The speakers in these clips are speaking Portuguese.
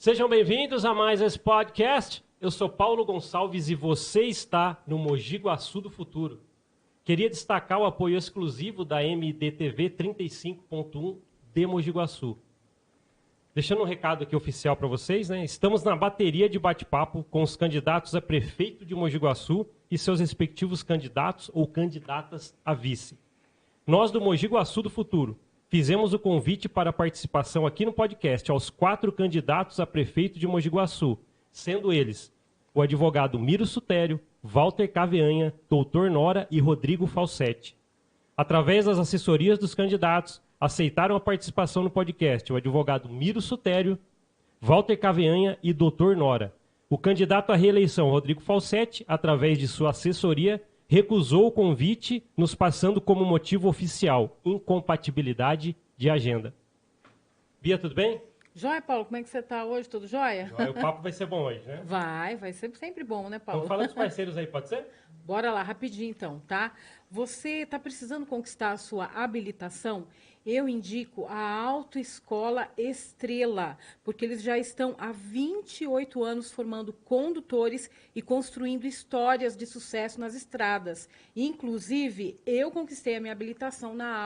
Sejam bem-vindos a mais esse podcast. Eu sou Paulo Gonçalves e você está no Mogi Guaçu do Futuro. Queria destacar o apoio exclusivo da MDTV 35.1 de Mogi Guaçu. Deixando um recado aqui oficial para vocês, né? Estamos na bateria de bate-papo com os candidatos a prefeito de Mogi Guaçu e seus respectivos candidatos ou candidatas a vice. Nós do Mogi Guaçu do Futuro fizemos o convite para a participação aqui no podcast aos 4 candidatos a prefeito de Mogi Guaçu, sendo eles o advogado Miro Sutério, Walter Caveanha, Doutor Nora e Rodrigo Falsetti. Através das assessorias dos candidatos, aceitaram a participação no podcast o advogado Miro Sutério, Walter Caveanha e Doutor Nora. O candidato à reeleição, Rodrigo Falsetti, através de sua assessoria, recusou o convite, nos passando como motivo oficial incompatibilidade de agenda. Bia, tudo bem? Joia, Paulo, como é que você está hoje? Tudo jóia? Joia, o papo vai ser bom hoje, né? Vai ser sempre bom, né, Paulo? Vamos falar dos parceiros aí, pode ser? Bora lá, rapidinho então, tá? Você está precisando conquistar a sua habilitação? Eu indico a Autoescola Estrela, porque eles já estão há 28 anos formando condutores e construindo histórias de sucesso nas estradas. Inclusive, eu conquistei a minha habilitação na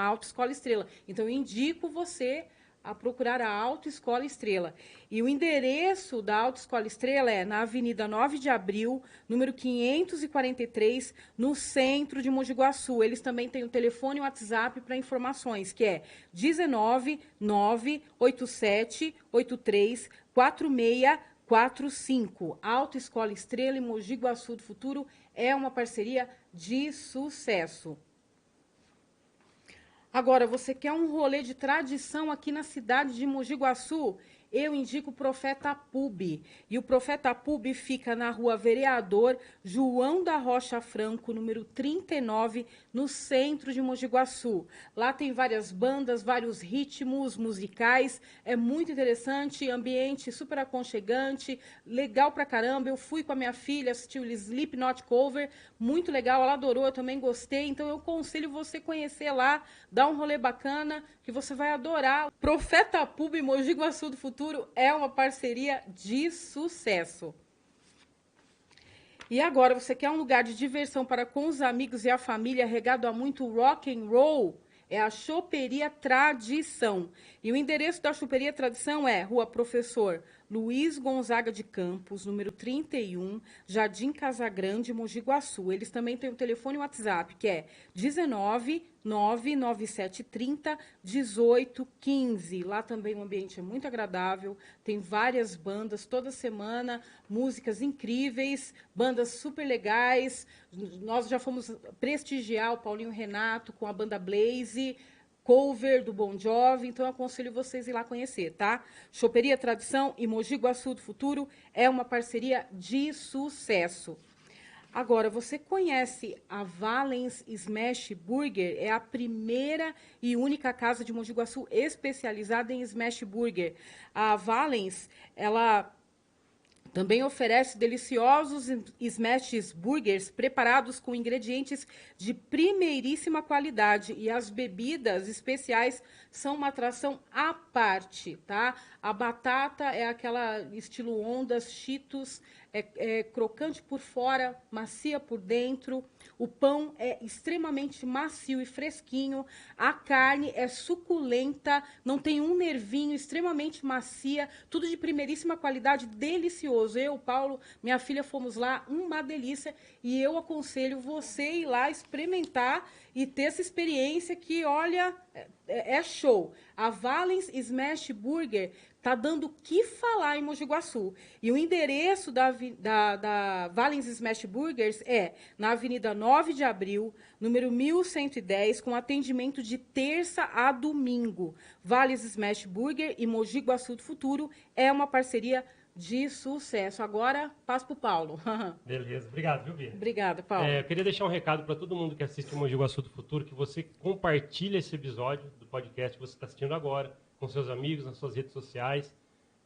Autoescola Estrela. Então, eu indico você a procurar a Autoescola Estrela. E o endereço da Autoescola Estrela é na Avenida 9 de Abril, número 543, no centro de Mogi Guaçu. Eles também têm o telefone e o WhatsApp para informações, que é 19 987 83 4645. Autoescola Estrela e Mogi Guaçu do Futuro é uma parceria de sucesso. Agora, você quer um rolê de tradição aqui na cidade de Mogi Guaçu? Eu indico o Profeta Pub. E o Profeta Pub fica na rua Vereador João da Rocha Franco, número 39, no centro de Mogi Guaçu. Lá tem várias bandas, vários ritmos musicais. É muito interessante, ambiente super aconchegante, legal pra caramba. Eu fui com a minha filha assistir o Slipknot Cover, muito legal, ela adorou, eu também gostei. Então eu aconselho você conhecer lá, dar um rolê bacana, que você vai adorar. Profeta Pub e Mogi Guaçu do Futuro é uma parceria de sucesso. E agora, você quer um lugar de diversão para com os amigos e a família, regado a muito rock and roll? É a Choperia Tradição. E o endereço da Choperia Tradição é Rua Professor Luiz Gonzaga de Campos, número 31, Jardim Casagrande, Mogi Guaçu. Eles também têm o telefone e o WhatsApp, que é 19 99730 1815. Lá também o ambiente é muito agradável, tem várias bandas toda semana, músicas incríveis, bandas super legais. Nós já fomos prestigiar o Paulinho Renato com a banda Blaze, cover do Bon Jovi, então eu aconselho vocês ir lá conhecer, tá? Choperia Tradição e Mogi Guaçu do Futuro é uma parceria de sucesso. Agora, você conhece a Valens Smash Burger? É a primeira e única casa de Mogi Guaçu especializada em Smash Burger. A Valens, ela também oferece deliciosos smash burgers preparados com ingredientes de primeiríssima qualidade. E as bebidas especiais são uma atração à parte, tá? A batata é aquela estilo ondas, Cheetos, é crocante por fora, macia por dentro. O pão é extremamente macio e fresquinho. A carne é suculenta, não tem um nervinho, extremamente macia. Tudo de primeiríssima qualidade, delicioso. Eu, Paulo, minha filha, fomos lá, uma delícia. E eu aconselho você ir lá experimentar e ter essa experiência que, olha, é show. A Valens Smash Burger está dando o que falar em Mogi Guaçu. E o endereço da Valens Smash Burgers é na Avenida 9 de Abril, número 1110, com atendimento de terça a domingo. Valens Smash Burger e Mogi Guaçu do Futuro é uma parceria de sucesso. Agora, passo para o Paulo. Beleza, obrigado, viu, Bia? Obrigada, Paulo. Eu queria deixar um recado para todo mundo que assiste o Mogi Guaçu do Futuro, que você compartilhe esse episódio do podcast que você está assistindo agora, com seus amigos, nas suas redes sociais,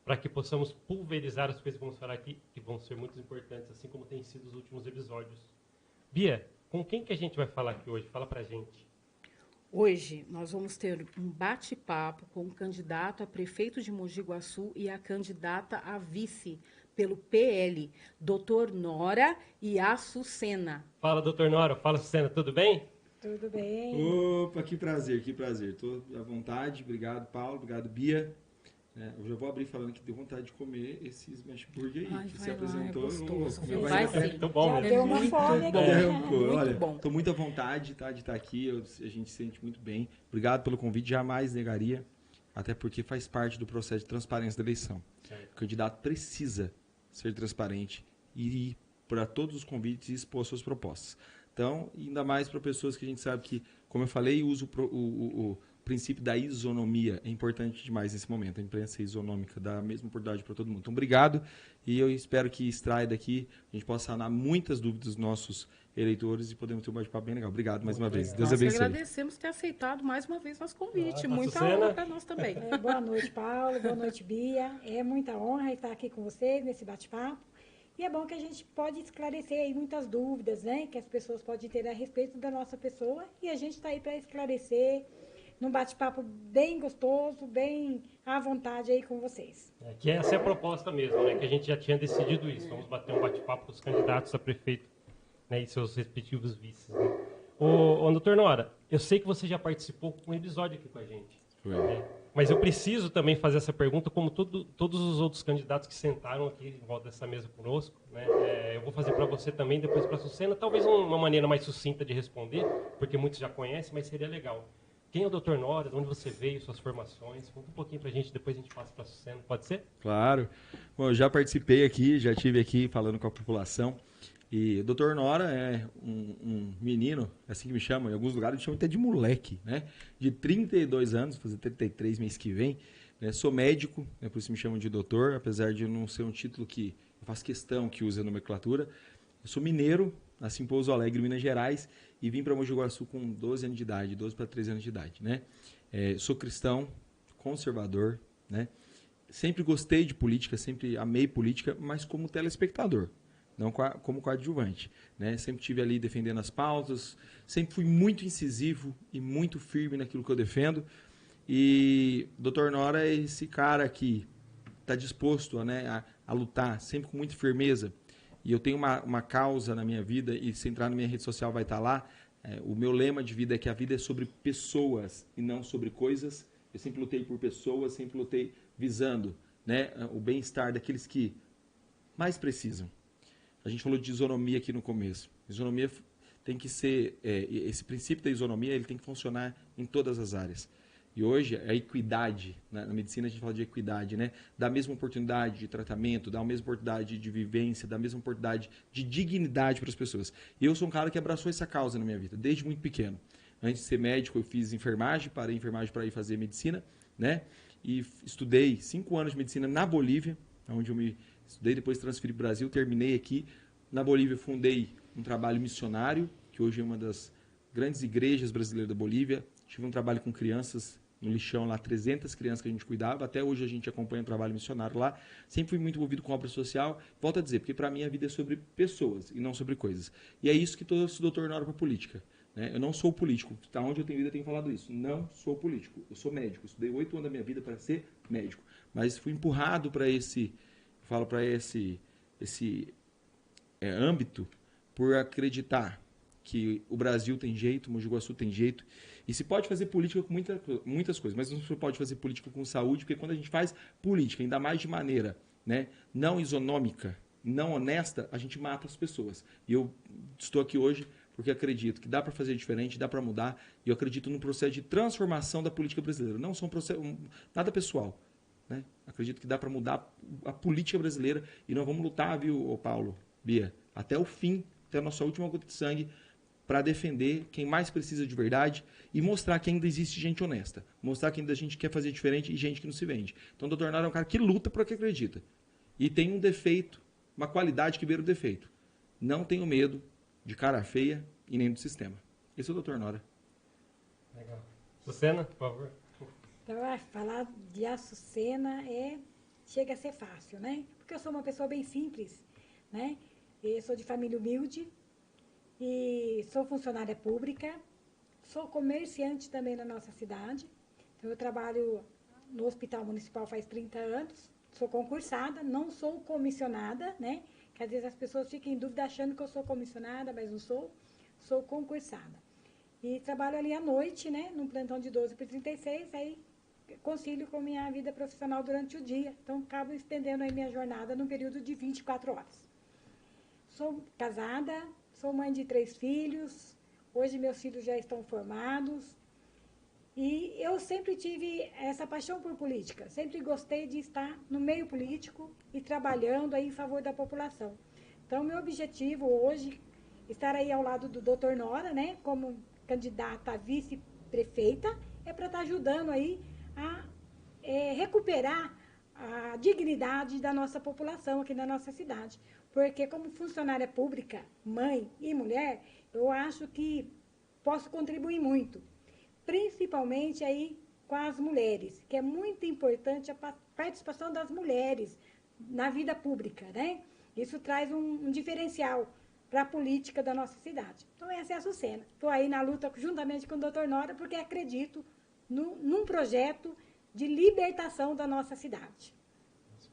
para que possamos pulverizar as coisas que vamos falar aqui, que vão ser muito importantes, assim como tem sido os últimos episódios. Bia, com quem que a gente vai falar aqui hoje? Fala pra gente. Hoje nós vamos ter um bate-papo com o candidato a prefeito de Mogi Guaçu e a candidata a vice pelo PL, doutor Nora e Açucena. Fala, doutor Nora. Fala, Sucena. Tudo bem? Tudo bem. Opa, que prazer, que prazer. Estou à vontade. Obrigado, Paulo. Obrigado, Bia. Eu já vou abrir falando que deu vontade de comer esses smash burger aí. Ai, Que vai você lá, apresentou. é gostoso. Eu não vou Vai comer. sim. Muito bom, Já né? deu uma Muito fome bom. aqui, né? Olha, Muito bom. estou muito à vontade, tá, de estar aqui. A gente se sente muito bem. Obrigado pelo convite. Jamais negaria, até porque faz parte do processo de transparência da eleição. Certo. O candidato precisa ser transparente e ir para todos os convites e expor suas propostas. Então, ainda mais para pessoas que a gente sabe que, como eu falei, usa o princípio da isonomia. É importante demais nesse momento. A imprensa isonômica dá a mesma oportunidade para todo mundo. Então, obrigado. E eu espero que extraia daqui, a gente possa sanar muitas dúvidas dos nossos eleitores e podemos ter um bate-papo bem legal. Obrigado mais uma vez. Deus Nós abençoe. agradecemos ter aceitado mais uma vez nosso convite. Olá, Muita Açucena. honra para nós também. Boa noite, Paulo. Boa noite, Bia. É muita honra estar aqui com vocês nesse bate-papo. E é bom que a gente pode esclarecer aí muitas dúvidas, né? Que as pessoas podem ter a respeito da nossa pessoa. E a gente está aí para esclarecer num bate-papo bem gostoso, bem à vontade aí com vocês. Que essa é a proposta mesmo, né? Que a gente já tinha decidido isso. Vamos bater um bate-papo com os candidatos a prefeito, né, e seus respectivos vices. Né? Ô, doutor Nora, eu sei que você já participou com um episódio aqui com a gente. Né? Mas eu preciso também fazer essa pergunta, como todos os outros candidatos que sentaram aqui em volta dessa mesa conosco. Né? Eu vou fazer para você também, depois para a Sucena, talvez uma maneira mais sucinta de responder, porque muitos já conhecem, mas seria legal. Quem é o doutor Nora? De onde você veio? Suas formações? Conta um pouquinho para a gente, depois a gente passa para a Sucena. Pode ser? Claro. Bom, eu já participei aqui, já estive aqui falando com a população. E o doutor Nora é um menino, assim que me chamam, em alguns lugares me chamam até de moleque, né? De 32 anos, vou fazer 33 mês que vem. Né? Sou médico, né? Por isso me chamam de doutor, apesar de não ser um título que eu faço questão que use a nomenclatura. Eu sou mineiro, nasci em Pouso Alegre, Minas Gerais, e vim para Mogi Guaçu com 12 anos de idade, 12 para 13 anos de idade, né? Sou cristão, conservador, né? Sempre gostei de política, sempre amei política, mas como telespectador, não como coadjuvante, né? Sempre estive ali defendendo as pautas, sempre fui muito incisivo e muito firme naquilo que eu defendo. E o Dr. Nora é esse cara que está disposto a lutar, sempre com muita firmeza. E eu tenho uma causa na minha vida, e se entrar na minha rede social vai estar lá. O meu lema de vida é que a vida é sobre pessoas e não sobre coisas. Eu sempre lutei por pessoas, sempre lutei visando, né, o bem-estar daqueles que mais precisam. A gente falou de isonomia aqui no começo. Isonomia tem que ser, esse princípio da isonomia, ele tem que funcionar em todas as áreas. E hoje, a equidade, na medicina a gente fala de equidade, né? Dá a mesma oportunidade de tratamento, dá a mesma oportunidade de vivência, dá a mesma oportunidade de dignidade para as pessoas. E eu sou um cara que abraçou essa causa na minha vida, desde muito pequeno. Antes de ser médico, eu fiz enfermagem, parei enfermagem para ir fazer medicina, né? E estudei 5 anos de medicina na Bolívia, onde eu me estudei, depois transferi para o Brasil, terminei aqui. Na Bolívia, fundei um trabalho missionário, que hoje é uma das grandes igrejas brasileiras da Bolívia. Tive um trabalho com crianças no lixão lá, 300 crianças que a gente cuidava. Até hoje a gente acompanha o trabalho missionário lá. Sempre fui muito envolvido com obra social. Volto a dizer, porque para mim a vida é sobre pessoas e não sobre coisas. E é isso que todo esse doutor Nora para política. Né? Eu não sou político. Tá, onde eu tenho vida eu tenho falado isso. Não sou político. Eu sou médico. Estudei 8 anos da minha vida para ser médico. Mas fui empurrado para esse âmbito por acreditar que o Brasil tem jeito, o Mogi Guaçu tem jeito. E se pode fazer política com muitas coisas, mas não se pode fazer política com saúde, porque quando a gente faz política, ainda mais de maneira, né, não isonômica, não honesta, a gente mata as pessoas. E eu estou aqui hoje porque acredito que dá para fazer diferente, dá para mudar, e eu acredito no processo de transformação da política brasileira. Não são nada pessoal. Né? Acredito que dá para mudar a política brasileira, e nós vamos lutar, viu, Paulo, Bia, até o fim, até a nossa última gota de sangue, para defender quem mais precisa de verdade e mostrar que ainda existe gente honesta. Mostrar que ainda a gente quer fazer diferente e gente que não se vende. Então, o doutor Nora é um cara que luta por o que acredita. E tem um defeito, uma qualidade que beira o defeito. Não tenho medo de cara feia e nem do sistema. Esse é o doutor Nora. Legal. Sucena, por favor. Então, falar de Açucena chega a ser fácil, né? Porque eu sou uma pessoa bem simples, né? Eu sou de família humilde, e sou funcionária pública, sou comerciante também na nossa cidade. Então, eu trabalho no Hospital Municipal faz 30 anos. Sou concursada, não sou comissionada, né? Que às vezes as pessoas ficam em dúvida achando que eu sou comissionada, mas não sou. Sou concursada. E trabalho ali à noite, né? Num plantão de 12 por 36, aí concilio com minha vida profissional durante o dia. Então, acabo estendendo aí minha jornada num período de 24 horas. Sou casada, sou mãe de 3 filhos. Hoje meus filhos já estão formados. E eu sempre tive essa paixão por política. Sempre gostei de estar no meio político e trabalhando aí em favor da população. Então, meu objetivo hoje é estar aí ao lado do Dr. Nora, né? Como candidata a vice-prefeita, é para estar ajudando aí a recuperar a dignidade da nossa população aqui na nossa cidade. Porque como funcionária pública, mãe e mulher, eu acho que posso contribuir muito. Principalmente aí com as mulheres, que é muito importante a participação das mulheres na vida pública, né? Isso traz um diferencial para a política da nossa cidade. Então, essa é a Sucena. Estou aí na luta juntamente com o Dr. Nora, porque acredito num projeto de libertação da nossa cidade.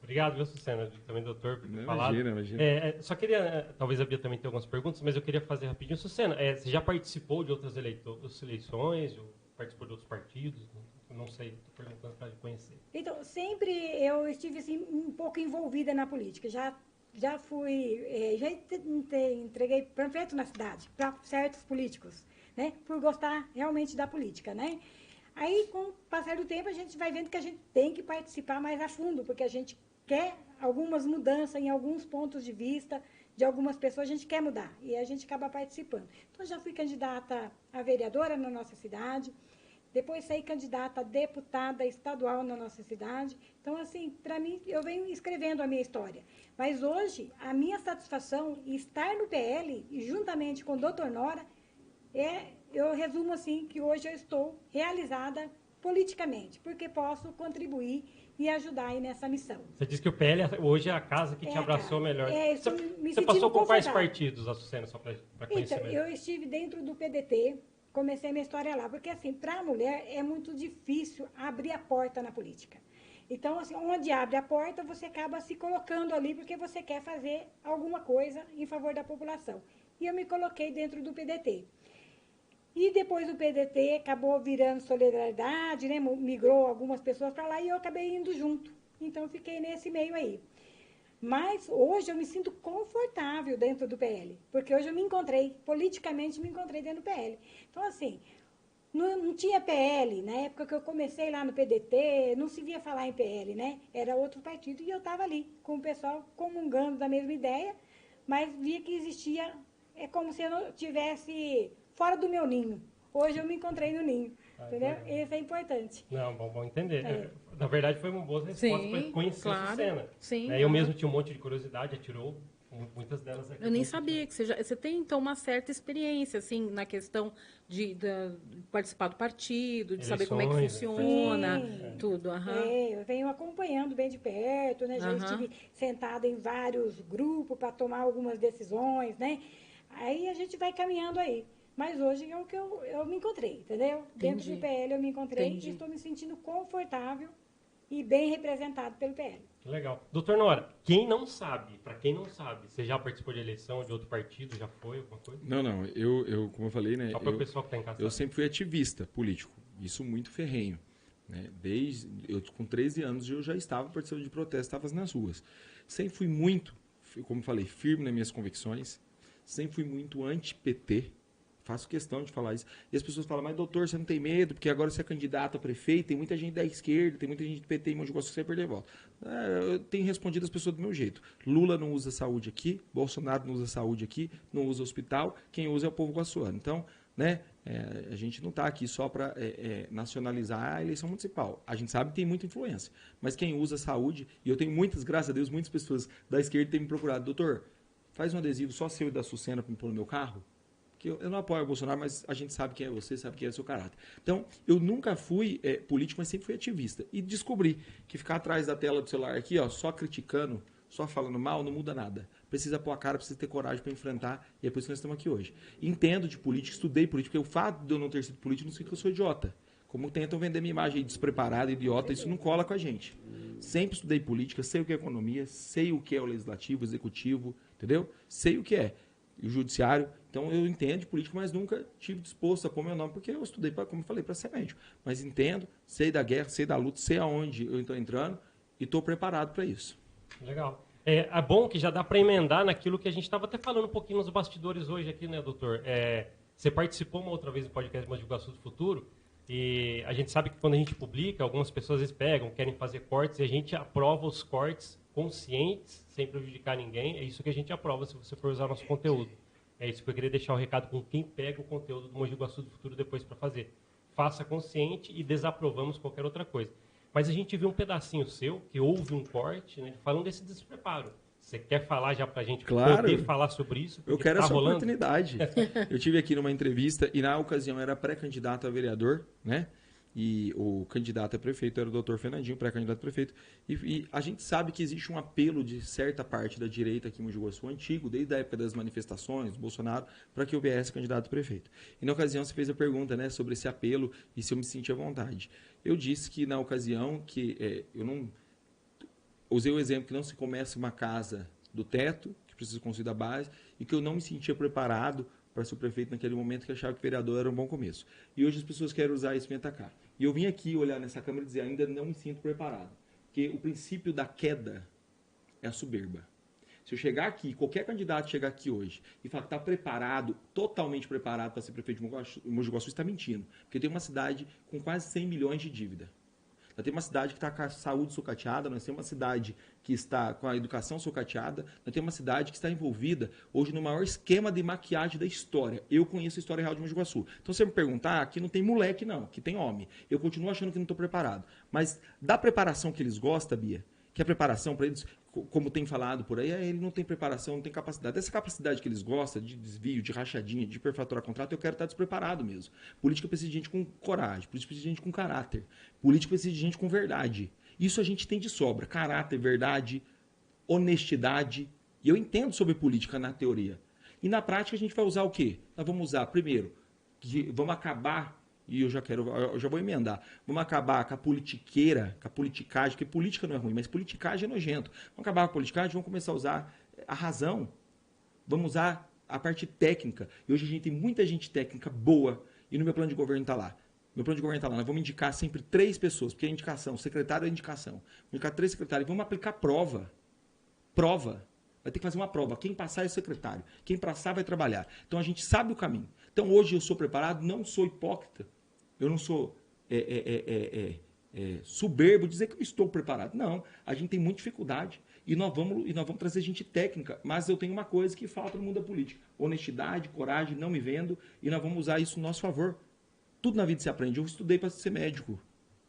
Obrigado, viu, Sucena? Também, doutor, por ter falado. Imagina. Só queria, talvez a Bia também tenha algumas perguntas, mas eu queria fazer rapidinho. Sucena, você já participou de outras eleições, ou participou de outros partidos? Não sei, estou perguntando para conhecer. Então, sempre eu estive assim, um pouco envolvida na política. Já fui, já entreguei panfleto na cidade para certos políticos, né? Por gostar realmente da política, né? Aí, com o passar do tempo, a gente vai vendo que a gente tem que participar mais a fundo, porque a gente quer algumas mudanças em alguns pontos de vista de algumas pessoas, a gente quer mudar, e a gente acaba participando. Então, já fui candidata a vereadora na nossa cidade, depois saí candidata a deputada estadual na nossa cidade. Então, assim, para mim, eu venho escrevendo a minha história. Mas hoje, a minha satisfação em estar no PL, e juntamente com o Dr. Nora, eu resumo assim, que hoje eu estou realizada politicamente, porque posso contribuir e ajudar aí nessa missão. Você disse que o PL hoje é a casa que te abraçou melhor. Você passou por quais partidos, Açucena, só para conhecer então, melhor? Eu estive dentro do PDT, comecei minha história lá, porque assim, para a mulher é muito difícil abrir a porta na política. Então, assim, onde abre a porta, você acaba se colocando ali, porque você quer fazer alguma coisa em favor da população. E eu me coloquei dentro do PDT. E depois o PDT acabou virando Solidariedade, né? Migrou algumas pessoas para lá e eu acabei indo junto. Então, fiquei nesse meio aí. Mas hoje eu me sinto confortável dentro do PL, porque hoje eu me encontrei, politicamente me encontrei dentro do PL. Então, assim, não tinha PL, na época que eu comecei lá no PDT, não se via falar em PL, né? Era outro partido e eu estava ali, com o pessoal comungando da mesma ideia, mas via que existia, é como se eu não tivesse fora do meu ninho. Hoje eu me encontrei no ninho, entendeu? Isso é importante. Não, bom entender. Na verdade, foi uma boa resposta para conhecer a Sucena. Sim. Eu mesmo tinha um monte de curiosidade, atirou muitas delas aqui. Eu nem sabia que você tem, então, uma certa experiência, assim, na questão de participar do partido, de saber como é que funciona, tudo. Eu venho acompanhando bem de perto, né? Já estive sentada em vários grupos para tomar algumas decisões, né? Aí a gente vai caminhando aí. Mas hoje é o que eu me encontrei, entendeu? Entendi. Dentro do PL eu me encontrei e estou me sentindo confortável e bem representado pelo PL. Legal. Doutor Nora, para quem não sabe, você já participou de eleição de outro partido, já foi alguma coisa? Não, eu como eu falei, né? Só para o pessoal que está em casa. Eu sempre fui ativista político, isso muito ferrenho. Né? Com 13 anos eu já estava participando de protestos, estava nas ruas. Sempre fui muito, como eu falei, firme nas minhas convicções, sempre fui muito anti-PT. Faço questão de falar isso. E as pessoas falam, mas doutor, você não tem medo? Porque agora você é candidato a prefeito, tem muita gente da esquerda, tem muita gente do PT em Mogi Guaçu que você vai perder voto. Eu tenho respondido as pessoas do meu jeito. Lula não usa saúde aqui, Bolsonaro não usa saúde aqui, não usa hospital, quem usa é o povo guaçuano. Então, né, a gente não está aqui só para nacionalizar a eleição municipal. A gente sabe que tem muita influência. Mas quem usa saúde, e eu tenho muitas, graças a Deus, muitas pessoas da esquerda têm me procurado, doutor, faz um adesivo só seu e da Sucena para me pôr no meu carro. Eu não apoio o Bolsonaro, mas a gente sabe quem é você, sabe quem é o seu caráter. Então, eu nunca fui político, mas sempre fui ativista. E descobri que ficar atrás da tela do celular aqui, ó, só criticando, só falando mal, não muda nada. precisa pôr a cara, precisa ter coragem para enfrentar, e é por isso que nós estamos aqui hoje. Entendo de política, estudei política, porque o fato de eu não ter sido político não significa que eu sou idiota. Como tentam vender minha imagem aí despreparada, idiota, isso não cola com a gente. Sempre estudei política, sei o que é economia, sei o que é o legislativo, o executivo, entendeu? Sei o que é o judiciário. Então eu entendo de política, mas nunca tive disposto a pôr meu nome, porque eu estudei, como eu falei, para ser médico. Mas entendo, sei da guerra, sei da luta, sei aonde eu estou entrando e estou preparado para isso. Legal. É bom que já dá para emendar naquilo que a gente estava até falando um pouquinho nos bastidores hoje aqui, né, doutor? Você participou uma outra vez do podcast Mogi Guaçu do Futuro, e a gente sabe que quando a gente publica, algumas pessoas às vezes pegam, querem fazer cortes, e a gente aprova os cortes conscientes, sem prejudicar ninguém. É isso que a gente aprova se você for usar nosso conteúdo. É isso que eu queria deixar o recado com quem pega o conteúdo do Mogi Guaçu do Futuro depois para fazer. Faça consciente e desaprovamos qualquer outra coisa. Mas a gente viu um pedacinho seu, que houve um corte, né, falando desse despreparo. Você quer falar já pra gente poder falar sobre isso? Eu quero essa oportunidade. Eu tive aqui numa entrevista e na ocasião era pré-candidato a vereador, né? E o candidato a prefeito era o doutor Fernandinho, pré-candidato a prefeito. E a gente sabe que existe um apelo de certa parte da direita aqui em Mogi Guaçu, antigo, desde a época das manifestações, do Bolsonaro, para que eu viesse candidato a prefeito. E na ocasião você fez a pergunta, né, sobre esse apelo e se eu me sentia à vontade. Eu disse que na ocasião que eu não... Usei o exemplo que não se começa uma casa do teto, que precisa construir da base, e que eu não me sentia preparado para ser o prefeito naquele momento, que achava que vereador era um bom começo. E hoje as pessoas querem usar isso para me atacar. E eu vim aqui olhar nessa câmera e dizer, ainda não me sinto preparado. Porque o princípio da queda é a soberba. Se eu chegar aqui, qualquer candidato chegar aqui hoje e falar que está preparado, totalmente preparado para ser prefeito de Mogi Guaçu, está mentindo. Porque tem uma cidade com quase 100 milhões de dívida. Nós temos uma cidade que está com a saúde sucateada, nós temos uma cidade que está com a educação sucateada, nós temos uma cidade que está envolvida hoje no maior esquema de maquiagem da história. Eu conheço a história real de Mogi Guaçu. Então, se você me perguntar, aqui não tem moleque não, aqui tem homem. Eu continuo achando que não estou preparado. Mas da preparação que eles gostam, Bia, que a preparação para eles, como tem falado por aí, ele não tem preparação, não tem capacidade. Essa capacidade que eles gostam, de desvio, de rachadinha, de hiperfaturar contrato, eu quero estar despreparado mesmo. Política precisa de gente com coragem, política precisa de gente com caráter, política precisa de gente com verdade. Isso a gente tem de sobra, caráter, verdade, honestidade. E eu entendo sobre política na teoria. E na prática a gente vai usar o quê? Nós vamos usar, primeiro, vamos acabar... E eu já vou emendar. Vamos acabar com a politiqueira, com a politicagem, porque política não é ruim, mas politicagem é nojento. Vamos acabar com a politicagem, vamos começar a usar a razão. Vamos usar a parte técnica. E hoje a gente tem muita gente técnica boa, e no meu plano de governo está lá. Meu plano de governo está lá. Nós vamos indicar sempre 3 pessoas, porque é indicação, secretário é indicação. Vamos indicar 3 secretários e vamos aplicar prova. Prova. Vai ter que fazer uma prova. Quem passar é o secretário. Quem passar vai trabalhar. Então a gente sabe o caminho. Então hoje eu sou preparado, não sou hipócrita. Eu não sou soberbo dizer que eu estou preparado. Não, a gente tem muita dificuldade. E nós vamos trazer gente técnica. Mas eu tenho uma coisa que falta no mundo da política. Honestidade, coragem, não me vendo. E nós vamos usar isso no nosso favor. Tudo na vida se aprende. Eu estudei para ser médico.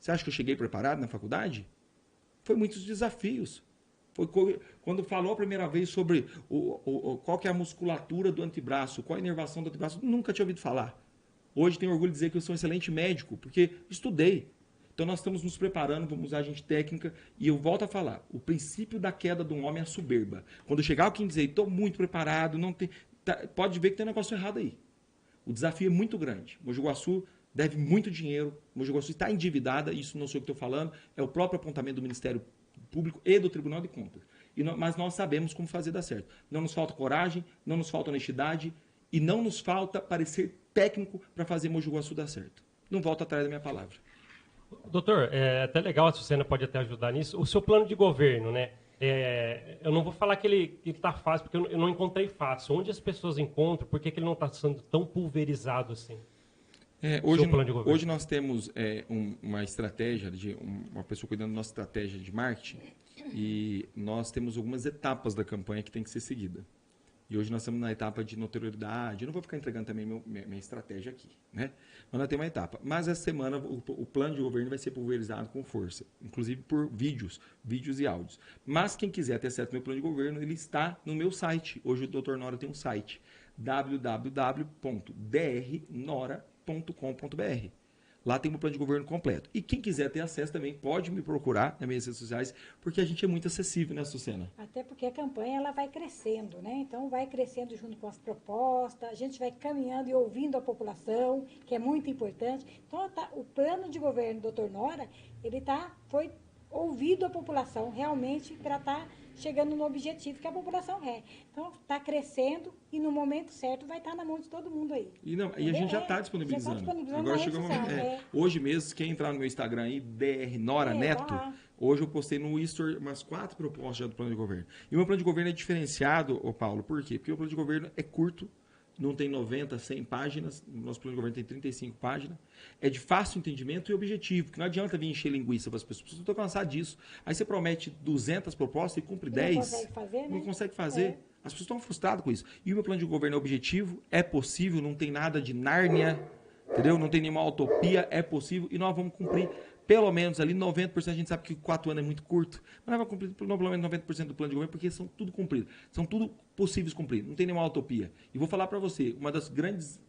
Você acha que eu cheguei preparado na faculdade? Foi muitos desafios. Foi quando falou a primeira vez sobre qual que é a musculatura do antebraço, qual a inervação do antebraço, nunca tinha ouvido falar. Hoje tenho orgulho de dizer que eu sou um excelente médico, porque estudei. Então nós estamos nos preparando, vamos usar gente técnica, e eu volto a falar, o princípio da queda de um homem é a soberba. Quando chegar alguém dizer, estou muito preparado, não tem, pode ver que tem um negócio errado aí. O desafio é muito grande. Mogi Guaçu deve muito dinheiro, Mogi Guaçu está endividada, isso não sou eu que estou falando, é o próprio apontamento do Ministério Público e do Tribunal de Contas. Mas nós sabemos como fazer dar certo. Não nos falta coragem, não nos falta honestidade e não nos falta parecer técnico para fazer Mogi Guaçu dar certo. Não volto atrás da minha palavra. Doutor, é até legal, a Sucena pode até ajudar nisso. O seu plano de governo, né? Eu não vou falar que ele está fácil, porque eu não encontrei fácil. Onde as pessoas encontram, por que ele não está sendo tão pulverizado assim? Hoje nós temos uma estratégia, uma pessoa cuidando da nossa estratégia de marketing, e nós temos algumas etapas da campanha que tem que ser seguida. E hoje nós estamos na etapa de notoriedade. Eu não vou ficar entregando também minha estratégia aqui, né? Mas nós temos uma etapa. Mas essa semana o plano de governo vai ser pulverizado com força, inclusive por vídeos e áudios. Mas quem quiser ter acesso ao meu plano de governo, ele está no meu site. Hoje o Dr. Nora tem um site, www.drnora.com.br. Lá tem um plano de governo completo. E quem quiser ter acesso também pode me procurar nas minhas redes sociais, porque a gente é muito acessível, né, Sucena? Até porque a campanha ela vai crescendo, né? Então vai crescendo junto com as propostas, a gente vai caminhando e ouvindo a população, que é muito importante. Então o plano de governo do Dr. Nora, foi ouvido a população realmente para estar chegando no objetivo que a população quer. Então está crescendo e no momento certo vai estar na mão de todo mundo aí. E a gente já está disponibilizando. Agora chegou o momento. Hoje mesmo, quem entrar no meu Instagram aí, DR Nora Neto, hoje eu postei no History umas 4 propostas já do plano de governo. E o meu plano de governo é diferenciado, Paulo, por quê? Porque o plano de governo é curto, não tem 90, 100 páginas, o nosso plano de governo tem 35 páginas, é de fácil entendimento e objetivo, que não adianta vir encher linguiça para as pessoas estão cansadas disso. Aí você promete 200 propostas e cumpre 10. Não consegue fazer, né? Não consegue fazer. As pessoas estão frustradas com isso. E o meu plano de governo é objetivo, é possível, não tem nada de Nárnia, entendeu? Não tem nenhuma utopia, é possível e nós vamos cumprir pelo menos ali 90%. A gente sabe que 4 anos é muito curto, mas nós vamos cumprir pelo menos 90% do plano de governo, porque são tudo cumpridos. São tudo possíveis cumprir, não tem nenhuma utopia. E vou falar para você, uma das grandes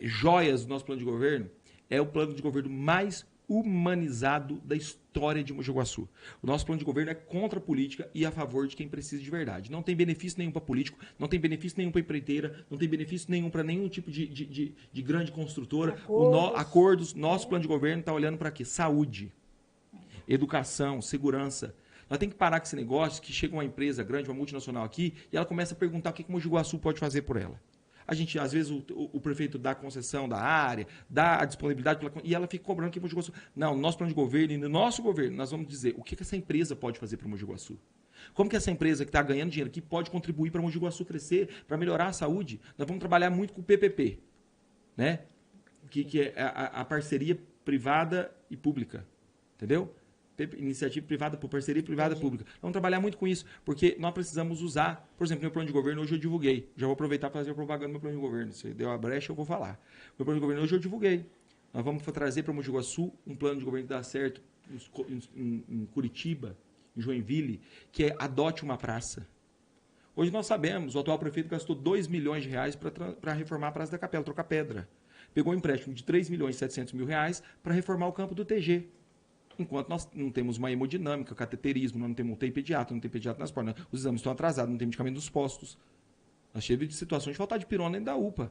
joias do nosso plano de governo é o plano de governo mais humanizado da história de Mogi Guaçu. O nosso plano de governo é contra a política e a favor de quem precisa de verdade. Não tem benefício nenhum para político, não tem benefício nenhum para empreiteira, não tem benefício nenhum para nenhum tipo de grande construtora. Acordos. Nosso plano de governo está olhando para quê? Saúde, educação, segurança. Nós temos que parar com esse negócio que chega uma empresa grande, uma multinacional aqui, e ela começa a perguntar o que Mogi Guaçu pode fazer por ela. A gente, às vezes, o prefeito dá a concessão da área, dá a disponibilidade, e ela fica cobrando aqui em Mogi Guaçu. Não, no nosso plano de governo e no nosso governo, nós vamos dizer o que essa empresa pode fazer para Mogi Guaçu. Como que essa empresa que está ganhando dinheiro aqui pode contribuir para Mogi Guaçu crescer, para melhorar a saúde. Nós vamos trabalhar muito com o PPP, né? Que é a parceria privada e pública, entendeu? Iniciativa privada por parceria privada pública. Vamos trabalhar muito com isso, porque nós precisamos usar, por exemplo, meu plano de governo hoje eu divulguei. Já vou aproveitar para fazer a propaganda do meu plano de governo. Se deu a brecha, eu vou falar. Meu plano de governo hoje eu divulguei. Nós vamos trazer para Mogi Guaçu um plano de governo que dá certo em Curitiba, em Joinville, que é adote uma praça. Hoje nós sabemos, o atual prefeito gastou 2 milhões de reais para reformar a Praça da Capela, trocar pedra. Pegou um empréstimo de 3 milhões e 700 mil reais para reformar o campo do TG. Enquanto nós não temos uma hemodinâmica, cateterismo, nós não temos UTI pediatra, não tem pediatra nas portas, os exames estão atrasados, não tem medicamento nos postos. Nós tivemos situações de faltar de pirona dentro da UPA.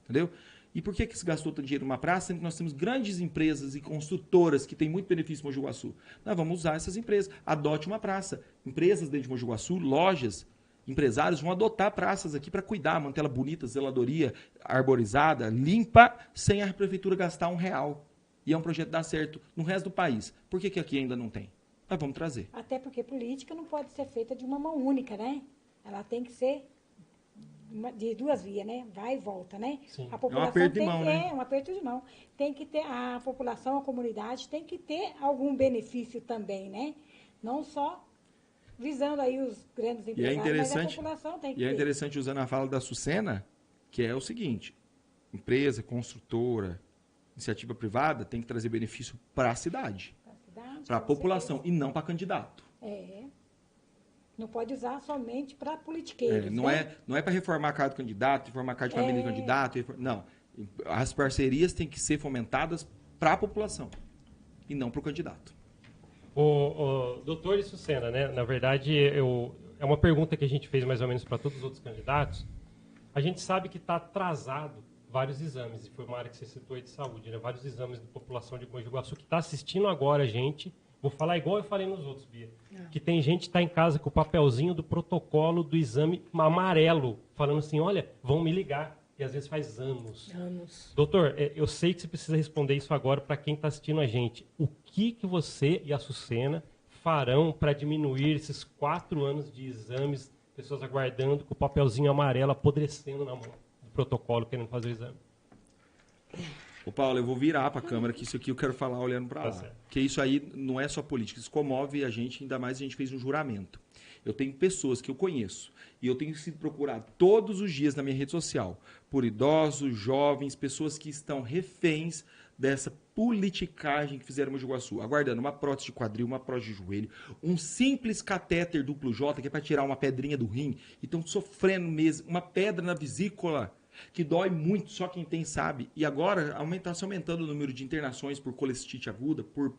Entendeu? E por que se gastou tanto dinheiro numa praça, sendo que nós temos grandes empresas e construtoras que têm muito benefício em Mogi Guaçu? Nós vamos usar essas empresas. Adote uma praça. Empresas dentro de Mogi Guaçu, lojas, empresários vão adotar praças aqui para cuidar, manter ela bonita, zeladoria, arborizada, limpa, sem a prefeitura gastar R$1. E é um projeto que dá certo no resto do país. Por que aqui ainda não tem? Nós vamos trazer. Até porque política não pode ser feita de uma mão única, né? Ela tem que ser de duas vias, né? Vai e volta, né? Sim. A população é um aperto de mão, né? É um aperto de mão. Tem que ter, a população, a comunidade tem que ter algum benefício também, né? Não só visando aí os grandes empresários, mas a população tem que ter. E é interessante, usando a fala da Sucena, que é o seguinte, empresa, construtora, iniciativa privada tem que trazer benefício para a cidade, para a população, e não para candidato. Não pode usar somente para politiqueiros. Não é para reformar a casa do candidato, reformar a casa de família do candidato. Não. As parcerias têm que ser fomentadas para a população e não para o candidato. O doutor e Sucena, né? Na verdade, é uma pergunta que a gente fez mais ou menos para todos os outros candidatos. A gente sabe que está atrasado vários exames, e foi uma área que você citou aí de saúde, né? Vários exames da população de Mogi Guaçu que está assistindo agora a gente. Vou falar igual eu falei nos outros, Bia. Que tem gente que está em casa com o papelzinho do protocolo do exame amarelo, falando assim, olha, vão me ligar. E às vezes faz anos. Doutor, eu sei que você precisa responder isso agora para quem está assistindo a gente. O que você e a Sucena farão para diminuir esses 4 anos de exames, pessoas aguardando com o papelzinho amarelo apodrecendo na mão? Protocolo querendo fazer o exame. Ô Paulo, eu vou virar para a câmera, que isso aqui eu quero falar olhando para lá. Certo. Porque isso aí não é só política, isso comove a gente, ainda mais a gente fez um juramento. Eu tenho pessoas que eu conheço e eu tenho sido procurado todos os dias na minha rede social por idosos, jovens, pessoas que estão reféns dessa politicagem que fizeram no Mogi Guaçu, aguardando uma prótese de quadril, uma prótese de joelho, um simples catéter duplo J, que é para tirar uma pedrinha do rim, e estão sofrendo mesmo, uma pedra na vesícula. que dói muito, só quem tem sabe. E agora está se aumentando o número de internações por colestite aguda, por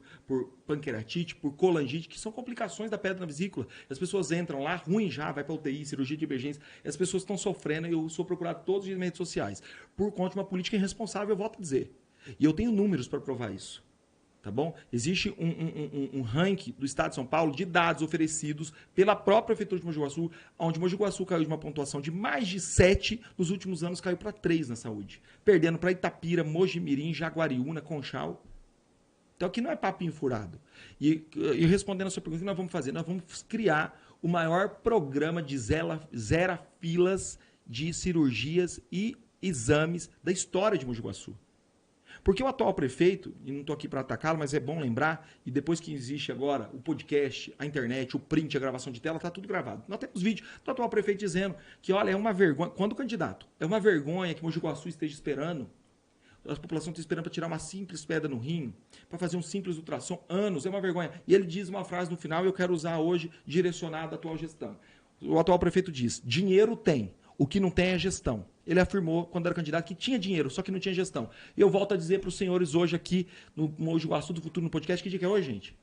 pancreatite, por colangite, que são complicações da pedra na vesícula. As pessoas entram lá, ruim já, vai para UTI, cirurgia de emergência, e as pessoas estão sofrendo, e eu sou procurado todos os dias nas redes sociais, por conta de uma política irresponsável, eu volto a dizer. E eu tenho números para provar isso. Tá bom? Existe um ranking do Estado de São Paulo de dados oferecidos pela própria Prefeitura de Mogi Guaçu, onde Mogi Guaçu caiu de uma pontuação de mais de 7, nos últimos anos caiu para 3 na saúde. Perdendo para Itapira, Mojimirim, Jaguariúna, Conchal. Então aqui não é papinho furado. E respondendo a sua pergunta, o que nós vamos fazer? Nós vamos criar o maior programa de zero filas de cirurgias e exames da história de Mogi Guaçu. Porque o atual prefeito, e não estou aqui para atacá-lo, mas é bom lembrar, e depois que existe agora o podcast, a internet, o print, a gravação de tela, está tudo gravado. Nós temos vídeo do atual prefeito dizendo que, olha, é uma vergonha, quando o candidato, é uma vergonha que Mogi Guaçu esteja esperando, a população está esperando para tirar uma simples pedra no rim, para fazer um simples ultrassom, anos, é uma vergonha. E ele diz uma frase no final, e eu quero usar hoje, direcionada à atual gestão. O atual prefeito diz, dinheiro tem, o que não tem é gestão. Ele afirmou, quando era candidato, que tinha dinheiro, só que não tinha gestão. E eu volto a dizer para os senhores hoje aqui, no Mogi Guaçu do Futuro, no podcast, que dia que é hoje, gente?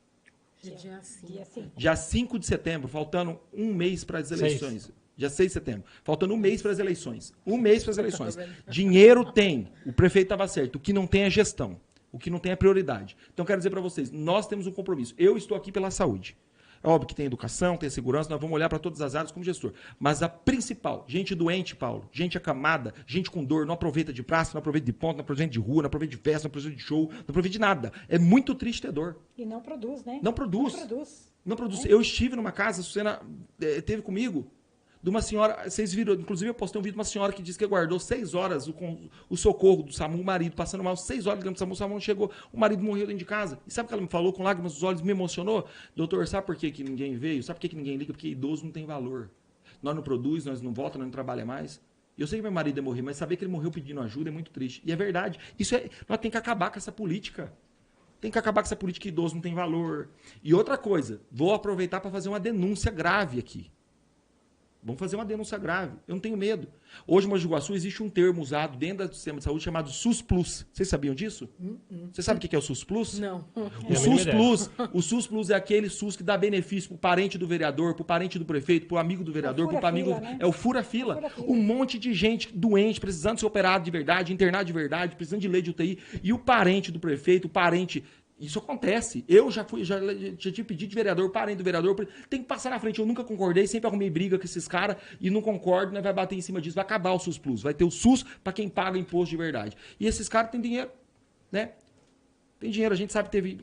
Dia 5 de setembro, faltando um mês para as eleições. Dia 6 de setembro. Faltando um mês para as eleições. Um mês para as eleições. Dinheiro tem. O prefeito estava certo. O que não tem é gestão. O que não tem é prioridade. Então, quero dizer para vocês, nós temos um compromisso. Eu estou aqui pela saúde. É óbvio que tem educação, tem segurança, nós vamos olhar para todas as áreas como gestor. Mas a principal, gente doente, Paulo, gente acamada, gente com dor, não aproveita de praça, não aproveita de ponto, não aproveita de rua, não aproveita de festa, não aproveita de show, não aproveita de nada. É muito triste ter dor. E não produz, né? Não produz. Não produz. Eu estive numa casa, a Sucena teve comigo, de uma senhora, vocês viram, inclusive eu postei um vídeo de uma senhora que disse que aguardou 6 horas o socorro do SAMU, o marido passando mal, 6 horas ligando pro SAMU, o SAMU não chegou, o marido morreu dentro de casa. E sabe o que ela me falou com lágrimas nos olhos, me emocionou? Doutor, sabe por que ninguém veio? Sabe por que ninguém liga? Porque idoso não tem valor. Nós não produz, nós não volta, nós não trabalha mais. Eu sei que meu marido ia morrer, mas saber que ele morreu pedindo ajuda é muito triste. E é verdade. Nós temos que acabar com essa política. Tem que acabar com essa política que idoso não tem valor. E outra coisa, vou aproveitar para fazer uma denúncia grave aqui. Vamos fazer uma denúncia grave. Eu não tenho medo. Hoje, em Mogi Guaçu, existe um termo usado dentro do sistema de saúde chamado SUS Plus. Vocês sabiam disso? Você sabe o que é o SUS Plus? Não. O SUS Plus é aquele SUS que dá benefício para o parente do vereador, para o parente do prefeito, para o amigo do vereador, para o amigo... Né? É o fura-fila. Um monte de gente doente, precisando ser operado de verdade, internado de verdade, precisando de lei de UTI. E o parente do prefeito, o parente... Isso acontece. Eu já tive pedido de vereador, parente do vereador, tem que passar na frente. Eu nunca concordei, sempre arrumei briga com esses caras e não concordo, né? Vai bater em cima disso, vai acabar o SUS Plus. Vai ter o SUS para quem paga imposto de verdade. E esses caras têm dinheiro, né? Tem dinheiro. A gente sabe que teve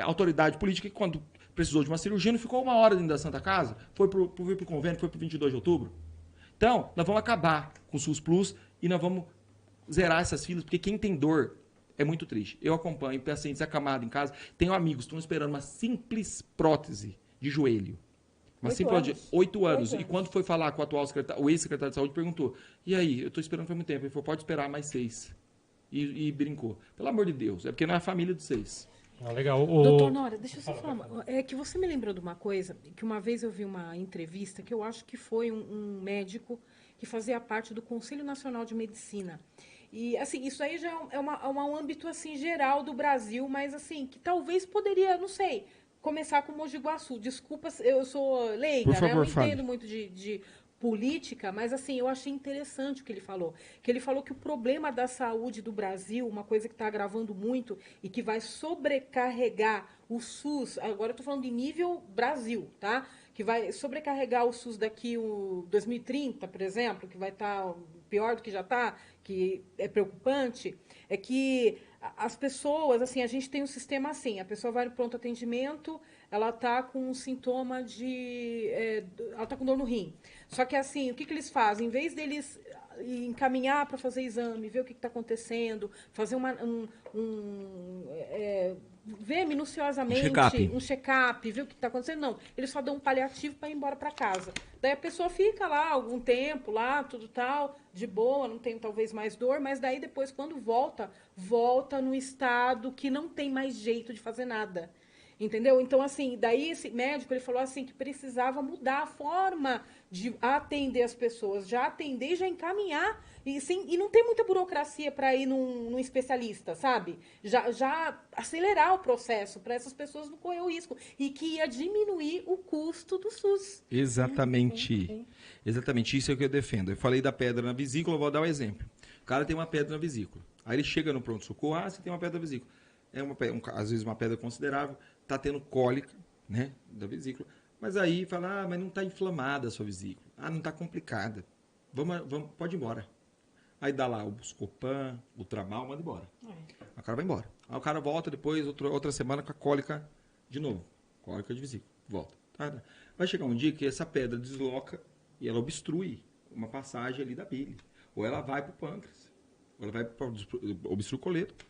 autoridade política que quando precisou de uma cirurgia não ficou 1 hora dentro da Santa Casa, foi pro convênio, foi pro 22 de outubro. Então, nós vamos acabar com o SUS Plus e nós vamos zerar essas filas, porque quem tem dor é muito triste. Eu acompanho pacientes acamados em casa. Tenho amigos que estão esperando uma simples prótese de joelho. Uma simples prótese de 8 anos. E quando foi falar com o atual secretário, o ex-secretário de saúde, perguntou: e aí, eu estou esperando faz muito tempo. Ele falou: pode esperar mais 6. E brincou. Pelo amor de Deus, é porque não é a família dos 6. Legal. Doutor Nora, deixa eu só falar. É que você me lembrou de uma coisa, que uma vez eu vi uma entrevista que eu acho que foi um médico que fazia parte do Conselho Nacional de Medicina. E, assim, isso aí já é um âmbito, assim, geral do Brasil, mas, assim, que talvez poderia, não sei, começar com Mogi Guaçu. Desculpa, eu sou leiga, por favor, né? Eu não entendo muito de política, mas, assim, eu achei interessante o que ele falou. Que ele falou que o problema da saúde do Brasil, uma coisa que está agravando muito e que vai sobrecarregar o SUS, agora eu estou falando de nível Brasil, tá? Que vai sobrecarregar o SUS daqui o 2030, por exemplo, que vai estar pior do que já está, que é preocupante, é que as pessoas, assim, a gente tem um sistema assim, a pessoa vai no pronto atendimento, ela está com um sintoma ela está com dor no rim. Só que, assim, o que eles fazem? Em vez deles encaminhar para fazer exame, ver o que está acontecendo, fazer ver minuciosamente um check-up, ver o que está acontecendo. Não, eles só dão um paliativo para ir embora para casa. Daí a pessoa fica lá algum tempo, lá, tudo tal, de boa, não tem talvez mais dor, mas daí depois, quando volta no estado que não tem mais jeito de fazer nada. Entendeu? Então, assim, daí esse médico, ele falou assim, que precisava mudar a forma de atender as pessoas, já atender e já encaminhar, e não tem muita burocracia para ir num especialista, sabe? Já acelerar o processo para essas pessoas não correr o risco e que ia diminuir o custo do SUS. Exatamente. Exatamente, isso é o que eu defendo. Eu falei da pedra na vesícula, eu vou dar um exemplo. O cara tem uma pedra na vesícula. Aí ele chega no pronto-socorro, você tem uma pedra na vesícula. Às vezes uma pedra considerável, tá tendo cólica, né, da vesícula. Mas aí fala, mas não tá inflamada a sua vesícula. Não tá complicada. Vamos, pode ir embora. Aí dá lá o Buscopan, o Tramal, manda embora. O cara vai embora. Aí o cara volta depois, outra semana, com a cólica de novo. Cólica de vesícula. Volta. Vai chegar um dia que essa pedra desloca e ela obstrui uma passagem ali da bile. Ou ela vai para o pâncreas. Ou ela vai para obstrui o coleto.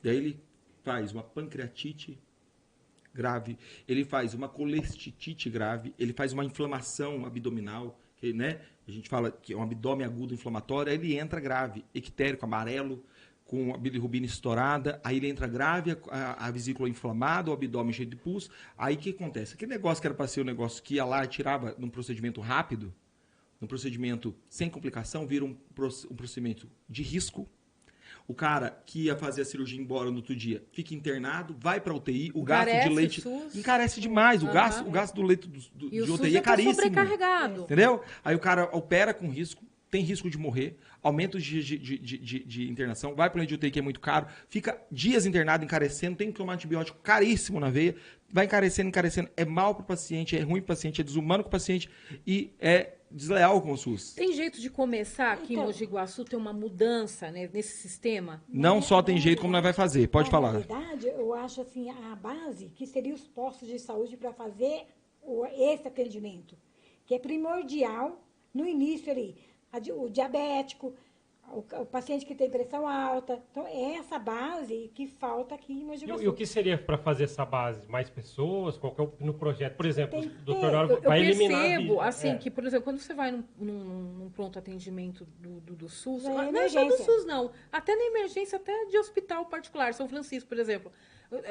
E aí ele faz uma pancreatite grave, ele faz uma colestitite grave, ele faz uma inflamação abdominal, que, né, a gente fala que é um abdômen agudo inflamatório, aí ele entra grave, ictérico, amarelo, com a bilirrubina estourada, aí ele entra grave, a vesícula inflamada, o abdômen cheio de pus. Aí o que acontece? Aquele negócio que era para ser um negócio que ia lá e tirava num procedimento rápido, num procedimento sem complicação, vira um procedimento de risco. O cara que ia fazer a cirurgia embora no outro dia fica internado, vai para UTI, o gasto de leite encarece demais. O gasto do leito de UTI é caríssimo. Sobrecarregado. Entendeu? Aí o cara opera com risco, tem risco de morrer, aumenta os dias de internação, vai para o leito de UTI que é muito caro, fica dias internado, encarecendo, tem que tomar antibiótico caríssimo na veia, vai encarecendo, é mal para o paciente, é ruim para o paciente, é desumano com o paciente e é desleal com o SUS. Tem jeito de começar aqui em Mogi Guaçu ter uma mudança, né, nesse sistema? Não só tem jeito, como nós vai fazer. Pode falar. Na verdade, eu acho assim, a base que seria os postos de saúde para fazer esse atendimento, que é primordial no início ali. O diabético, o paciente que tem pressão alta. Então, é essa base que falta aqui em Mogi Guaçu. E o que seria para fazer essa base? Mais pessoas? No projeto? Por exemplo, o doutor Nora vai eliminar... Eu percebo, assim, que, por exemplo, quando você vai num pronto atendimento do SUS, não é só do SUS, não. Até na emergência, até de hospital particular, São Francisco, por exemplo.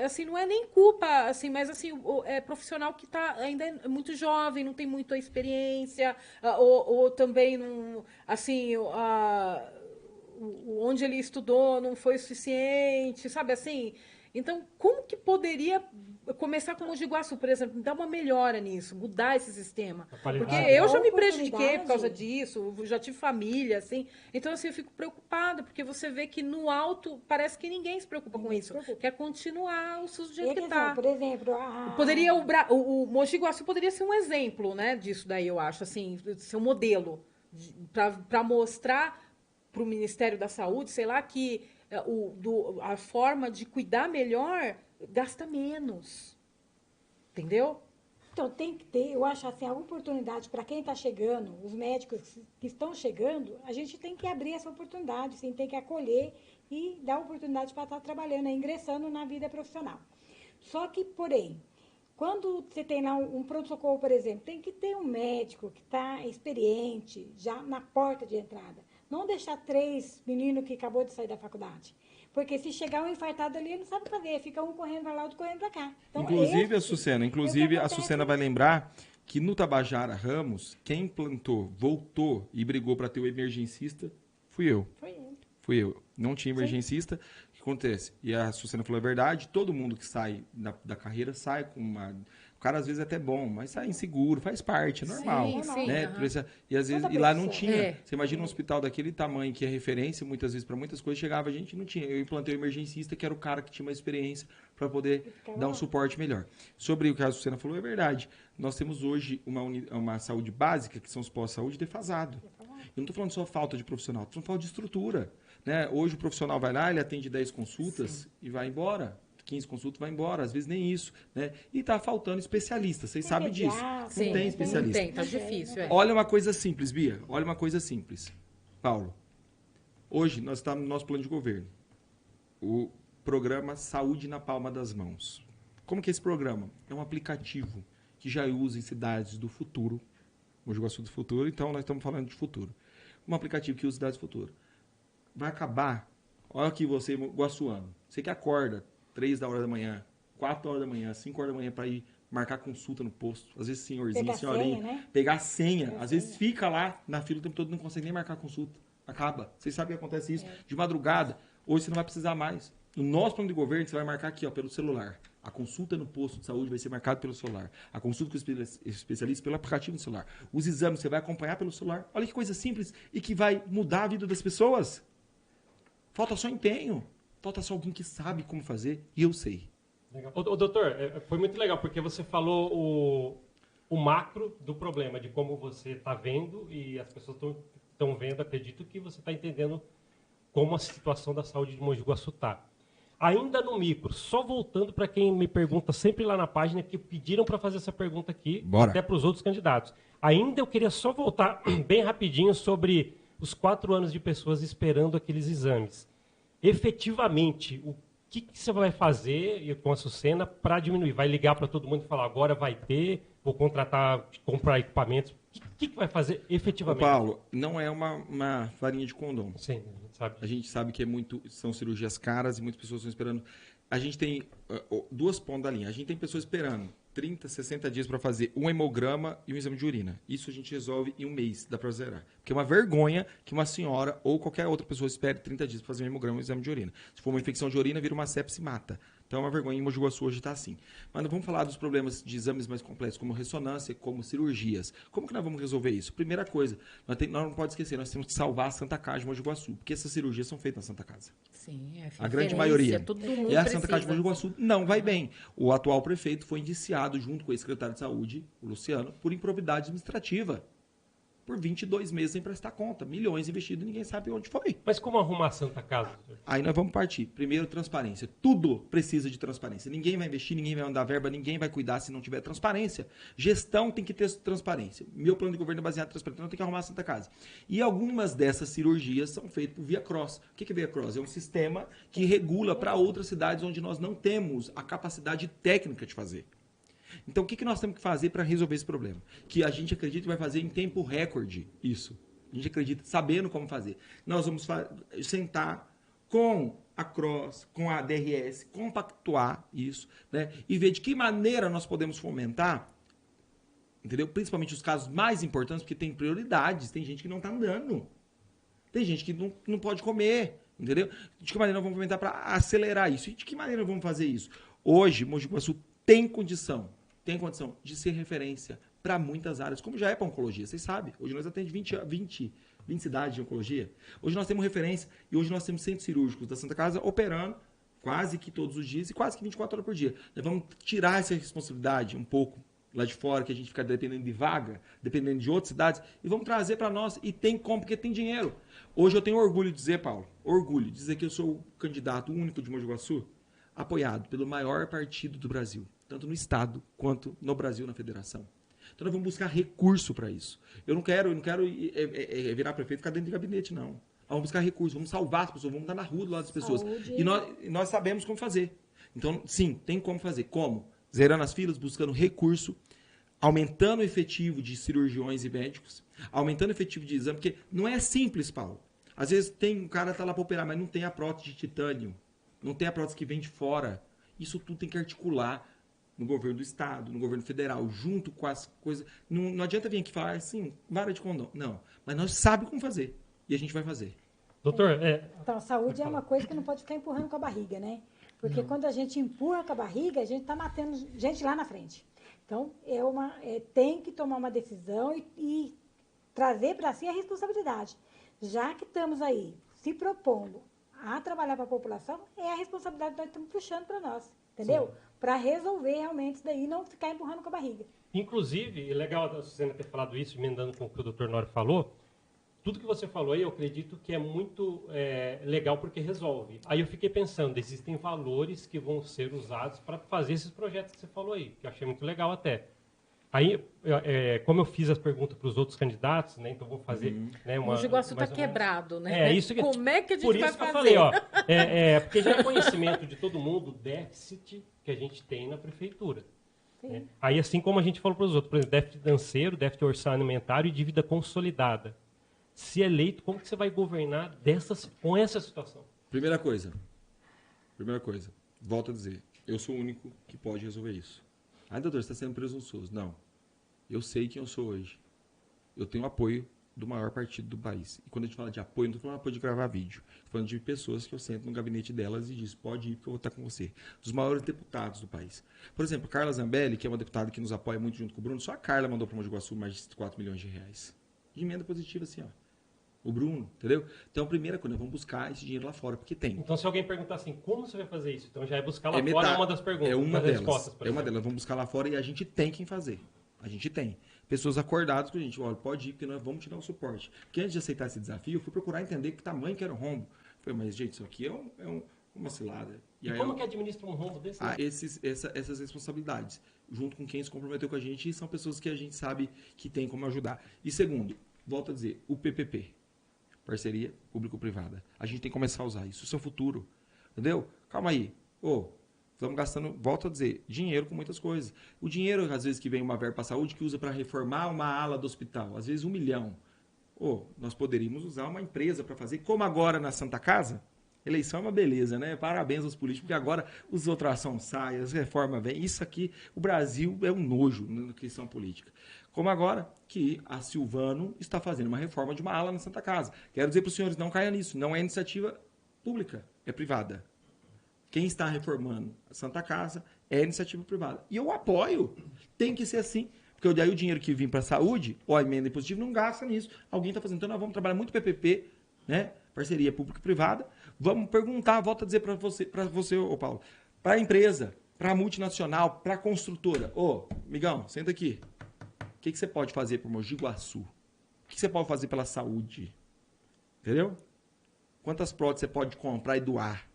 Assim, não é nem culpa, assim, mas assim, é profissional que ainda é muito jovem, não tem muita experiência, ou também não, assim, onde ele estudou não foi suficiente, sabe assim? Então, como que poderia começar com o Mogi Guaçu, por exemplo, dar uma melhora nisso, mudar esse sistema? Porque eu já me prejudiquei por causa disso, já tive família, assim. Então, assim, eu fico preocupada, porque você vê que no alto parece que ninguém se preocupa com isso. Quer continuar o SUS do jeito que está. Por exemplo, o Mogi Guaçu poderia ser um exemplo, né, disso daí, eu acho, assim, ser um modelo para mostrar para o Ministério da Saúde, sei lá, que a forma de cuidar melhor gasta menos. Entendeu? Então, tem que ter, eu acho assim, a oportunidade para quem está chegando, os médicos que estão chegando, a gente tem que abrir essa oportunidade, assim, tem que acolher e dar oportunidade para estar trabalhando, ingressando na vida profissional. Só que, porém, quando você tem lá um pronto-socorro, por exemplo, tem que ter um médico que está experiente, já na porta de entrada. Não deixar 3 meninos que acabou de sair da faculdade. Porque se chegar um infartado ali, ele não sabe o que fazer. Fica um correndo para lá, outro correndo para cá. Então, inclusive, a Sucena vai lembrar que no Tabajara Ramos, quem implantou, voltou e brigou para ter o emergencista, fui eu. Fui eu. Não tinha emergencista. O que acontece? E a Sucena falou a verdade, todo mundo que sai da carreira sai com uma... O cara às vezes é até bom, mas sai inseguro, faz parte, é normal. Sim, né? E às vezes lá não tinha. Você imagina um hospital daquele tamanho que é referência, muitas vezes para muitas coisas, chegava a gente não tinha. Eu implantei o emergencista, que era o cara que tinha uma experiência para poder dar um suporte melhor. Sobre o que a Sucena falou, é verdade. Nós temos hoje uma saúde básica, que são os pós-saúde, defasado. Eu não estou falando só falta de profissional, estou falando falta de estrutura. Né? Hoje o profissional vai lá, ele atende 10 consultas e vai embora. 15 consultas, vai embora, às vezes nem isso, né? E tá faltando especialista, vocês sabem disso. Não tem especialista. Não tem, tá difícil. Olha uma coisa simples, Bia, olha uma coisa simples. Paulo, hoje nós estamos no nosso plano de governo, o programa Saúde na Palma das Mãos. Como que é esse programa? É um aplicativo que já usa em cidades do futuro, Mogi Guaçu do futuro, então nós estamos falando de futuro. Um aplicativo que usa cidades do futuro. Vai acabar, olha aqui você, guaçuano, você que acorda 3 da hora da manhã, 4 horas da manhã, 5 horas da manhã para ir marcar consulta no posto. Às vezes, senhorzinho, Pegar senhorinha, senha, né? pegar a senha. Às vezes fica lá na fila o tempo todo, não consegue nem marcar consulta. Acaba. Vocês sabem que acontece isso. De madrugada, hoje você não vai precisar mais. No nosso plano de governo, você vai marcar aqui, ó, pelo celular. A consulta no posto de saúde vai ser marcada pelo celular. A consulta com o especialista pelo aplicativo do celular. Os exames você vai acompanhar pelo celular. Olha que coisa simples e que vai mudar a vida das pessoas. Falta só empenho. Falta só alguém que sabe como fazer. E eu sei. Legal. Ô, doutor, foi muito legal, porque você falou o macro do problema, de como você está vendo e as pessoas estão vendo, acredito que você está entendendo como a situação da saúde de Mogi Guaçu está. Ainda no micro, só voltando para quem me pergunta sempre lá na página, que pediram para fazer essa pergunta aqui, Bora. Até para os outros candidatos. Ainda eu queria só voltar bem rapidinho sobre os 4 anos de pessoas esperando aqueles exames. Efetivamente, o que você vai fazer com a Sucena para diminuir? Vai ligar para todo mundo e falar, agora vai ter, vou contratar, comprar equipamentos. O que vai fazer efetivamente? Ô, Paulo, não é uma farinha de condom. Sim, a gente sabe. A gente sabe que são cirurgias caras e muitas pessoas estão esperando. A gente tem 2 pontos da linha. A gente tem pessoas esperando 30, 60 dias para fazer um hemograma e um exame de urina. Isso a gente resolve em um mês, dá para zerar. Porque é uma vergonha que uma senhora ou qualquer outra pessoa espere 30 dias para fazer um hemograma e um exame de urina. Se for uma infecção de urina, vira uma sepse e mata. Então é uma vergonha. Em Mogi Guaçu hoje está assim. Mas nós vamos falar dos problemas de exames mais complexos, como ressonância, como cirurgias. Como que nós vamos resolver isso? Primeira coisa, nós não podemos esquecer, nós temos que salvar a Santa Casa de Mogi Guaçu, porque essas cirurgias são feitas na Santa Casa. Sim, A grande maioria. Todo mundo E a precisa. Santa Casa de Mogi Guaçu não vai bem. O atual prefeito foi indiciado, junto com o ex-secretário de Saúde, o Luciano, por improbidade administrativa. Por 22 meses sem prestar conta. Milhões investidos e ninguém sabe onde foi. Mas como arrumar a Santa Casa? Aí nós vamos partir. Primeiro, transparência. Tudo precisa de transparência. Ninguém vai investir, ninguém vai mandar verba, ninguém vai cuidar se não tiver transparência. Gestão tem que ter transparência. Meu plano de governo é baseado em transparência. Então tem que arrumar a Santa Casa. E algumas dessas cirurgias são feitas por Via Cross. O que é Via Cross? É um sistema que regula para outras cidades onde nós não temos a capacidade técnica de fazer. Então, o que nós temos que fazer para resolver esse problema? Que a gente acredita que vai fazer em tempo recorde isso. A gente acredita sabendo como fazer. Nós vamos sentar com a Cross, com a DRS, compactuar isso, né? E ver de que maneira nós podemos fomentar, entendeu? Principalmente os casos mais importantes, porque tem prioridades. Tem gente que não está andando. Tem gente que não pode comer, entendeu? De que maneira nós vamos fomentar para acelerar isso? E de que maneira nós vamos fazer isso? Hoje, Mogi Guaçu tem condição de ser referência para muitas áreas, como já é para oncologia, vocês sabem. Hoje nós atendemos 20 cidades de oncologia. Hoje nós temos referência e hoje nós temos centros cirúrgicos da Santa Casa operando quase que todos os dias e quase que 24 horas por dia. Nós vamos tirar essa responsabilidade um pouco lá de fora, que a gente fica dependendo de vaga, dependendo de outras cidades, e vamos trazer para nós. E tem como, porque tem dinheiro. Hoje eu tenho orgulho de dizer, Paulo, orgulho de dizer que eu sou o candidato único de Mogi Guaçu, apoiado pelo maior partido do Brasil, tanto no Estado quanto no Brasil, na Federação. Então nós vamos buscar recurso para isso. Eu não quero virar prefeito e ficar dentro de gabinete, não. Nós vamos buscar recurso, vamos salvar as pessoas, vamos estar na rua do lado das pessoas. E nós sabemos como fazer. Então, sim, tem como fazer. Como? Zerando as filas, buscando recurso, aumentando o efetivo de cirurgiões e médicos, aumentando o efetivo de exame, porque não é simples, Paulo. Às vezes tem um cara que está lá para operar, mas não tem a prótese de titânio, não tem a prótese que vem de fora. Isso tudo tem que articular no governo do Estado, no governo federal, junto com as coisas. Não adianta vir aqui falar assim, vara de condão. Não. Mas nós sabemos como fazer. E a gente vai fazer. Doutor, Então, saúde é uma coisa que não pode ficar empurrando com a barriga, né? Porque quando a gente empurra com a barriga, a gente está matando gente lá na frente. Então, tem que tomar uma decisão e trazer para si a responsabilidade. Já que estamos aí se propondo a trabalhar para a população, é a responsabilidade que nós estamos puxando para nós, entendeu? Para resolver realmente isso daí e não ficar empurrando com a barriga. Inclusive, é legal a Suzana ter falado isso, emendando com o que o doutor Nório falou. Tudo que você falou aí, eu acredito que é muito legal porque resolve. Aí eu fiquei pensando, existem valores que vão ser usados para fazer esses projetos que você falou aí, que eu achei muito legal até. Aí, como eu fiz as perguntas para os outros candidatos, né, então vou fazer uma... O Mogi Guaçu está quebrado, né? Como é que a gente por vai isso fazer? Que eu falei, ó, porque já é conhecimento de todo mundo o déficit que a gente tem na prefeitura. Né? Aí, assim como a gente falou para os outros, por exemplo, déficit financeiro, déficit orçamentário e dívida consolidada. Se eleito, como que você vai governar com essa situação? Primeira coisa, volto a dizer, eu sou o único que pode resolver isso. Ai, doutor, você está sendo presunçoso. Não. Eu sei quem eu sou hoje. Eu tenho apoio do maior partido do país. E quando a gente fala de apoio, não estou falando apoio de gravar vídeo. Estou falando de pessoas que eu sento no gabinete delas e diz, pode ir que eu vou estar com você. Dos maiores deputados do país. Por exemplo, Carla Zambelli, que é uma deputada que nos apoia muito junto com o Bruno, só a Carla mandou para o Mogi Guaçu mais de 4 milhões de reais. De emenda positiva, assim, ó. O Bruno, entendeu? Então, a primeira coisa, vamos buscar esse dinheiro lá fora, porque tem. Então, se alguém perguntar assim, como você vai fazer isso? Então, já é buscar lá fora, metade, é uma das perguntas. É uma das delas. Respostas, É uma delas. Vamos buscar lá fora e a gente tem quem fazer. A gente tem. Pessoas acordadas com a gente. Olha, pode ir, porque nós vamos te dar um suporte. Porque antes de aceitar esse desafio, eu fui procurar entender que tamanho que era o rombo. Eu falei, mas, gente, isso aqui é uma cilada. E como que administra um rombo desse? Essas responsabilidades. Junto com quem se comprometeu com a gente, e são pessoas que a gente sabe que tem como ajudar. E segundo, volto a dizer, o PPP. Parceria público-privada. A gente tem que começar a usar isso. Isso é o futuro. Entendeu? Calma aí. Estamos gastando, volto a dizer, dinheiro com muitas coisas. O dinheiro, às vezes, que vem uma verba para a saúde, que usa para reformar uma ala do hospital. Às vezes, 1 milhão. Nós poderíamos usar uma empresa para fazer. Como agora na Santa Casa, eleição é uma beleza, né? Parabéns aos políticos, porque agora os ultrassom saem, as reformas vêm. Isso aqui, o Brasil é um nojo na questão política. Como agora que a Silvano está fazendo uma reforma de uma ala na Santa Casa. Quero dizer para os senhores, não caia nisso. Não é iniciativa pública, é privada. Quem está reformando a Santa Casa é iniciativa privada. E eu apoio. Tem que ser assim. Porque daí o dinheiro que vem para a saúde, ou a emenda impositiva, não gasta nisso. Alguém está fazendo. Então nós vamos trabalhar muito PPP, né? Parceria público-privada. Vamos perguntar, volto a dizer para você, Paulo, para a empresa, para a multinacional, para a construtora. Migão, senta aqui. O que você pode fazer para o Mogi Guaçu? O que você pode fazer pela saúde? Entendeu? Quantas próteses você pode comprar e doar?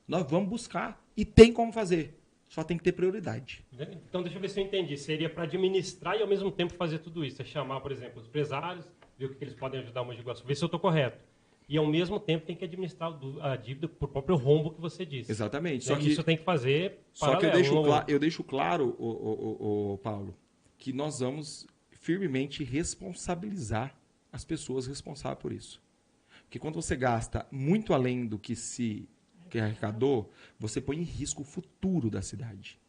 Nós vamos buscar. E tem como fazer. Só tem que ter prioridade. Então, deixa eu ver se eu entendi. Seria para administrar e, ao mesmo tempo, fazer tudo isso. É chamar, por exemplo, os empresários, ver o que eles podem ajudar o Mogi Guaçu, ver se eu estou correto. E, ao mesmo tempo, tem que administrar a dívida por próprio rombo que você disse. Exatamente. Só que isso tem que fazer paralelo. Só que eu deixo claro, Paulo, que nós vamos firmemente responsabilizar as pessoas responsáveis por isso. Porque quando você gasta muito além do que arrecadou, você põe em risco o futuro da cidade.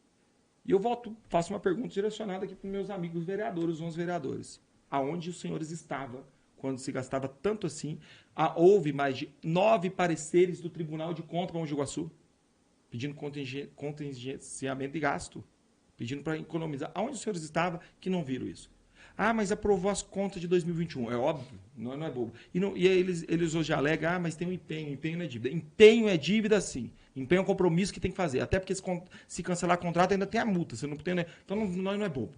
E eu faço uma pergunta direcionada aqui para os meus amigos vereadores, os 11 vereadores. Aonde os senhores estavam quando se gastava tanto assim? Houve mais de 9 pareceres do Tribunal de Contas para Mogi Guaçu, pedindo contingenciamento de gasto, pedindo para economizar. Aonde os senhores estavam que não viram isso? Mas aprovou as contas de 2021. É óbvio, não é bobo. E eles hoje alegam, mas tem um empenho não é dívida. Empenho é dívida, sim. Empenho é um compromisso que tem que fazer. Até porque se cancelar contrato ainda tem a multa. Você não tem, né? Então não é bobo.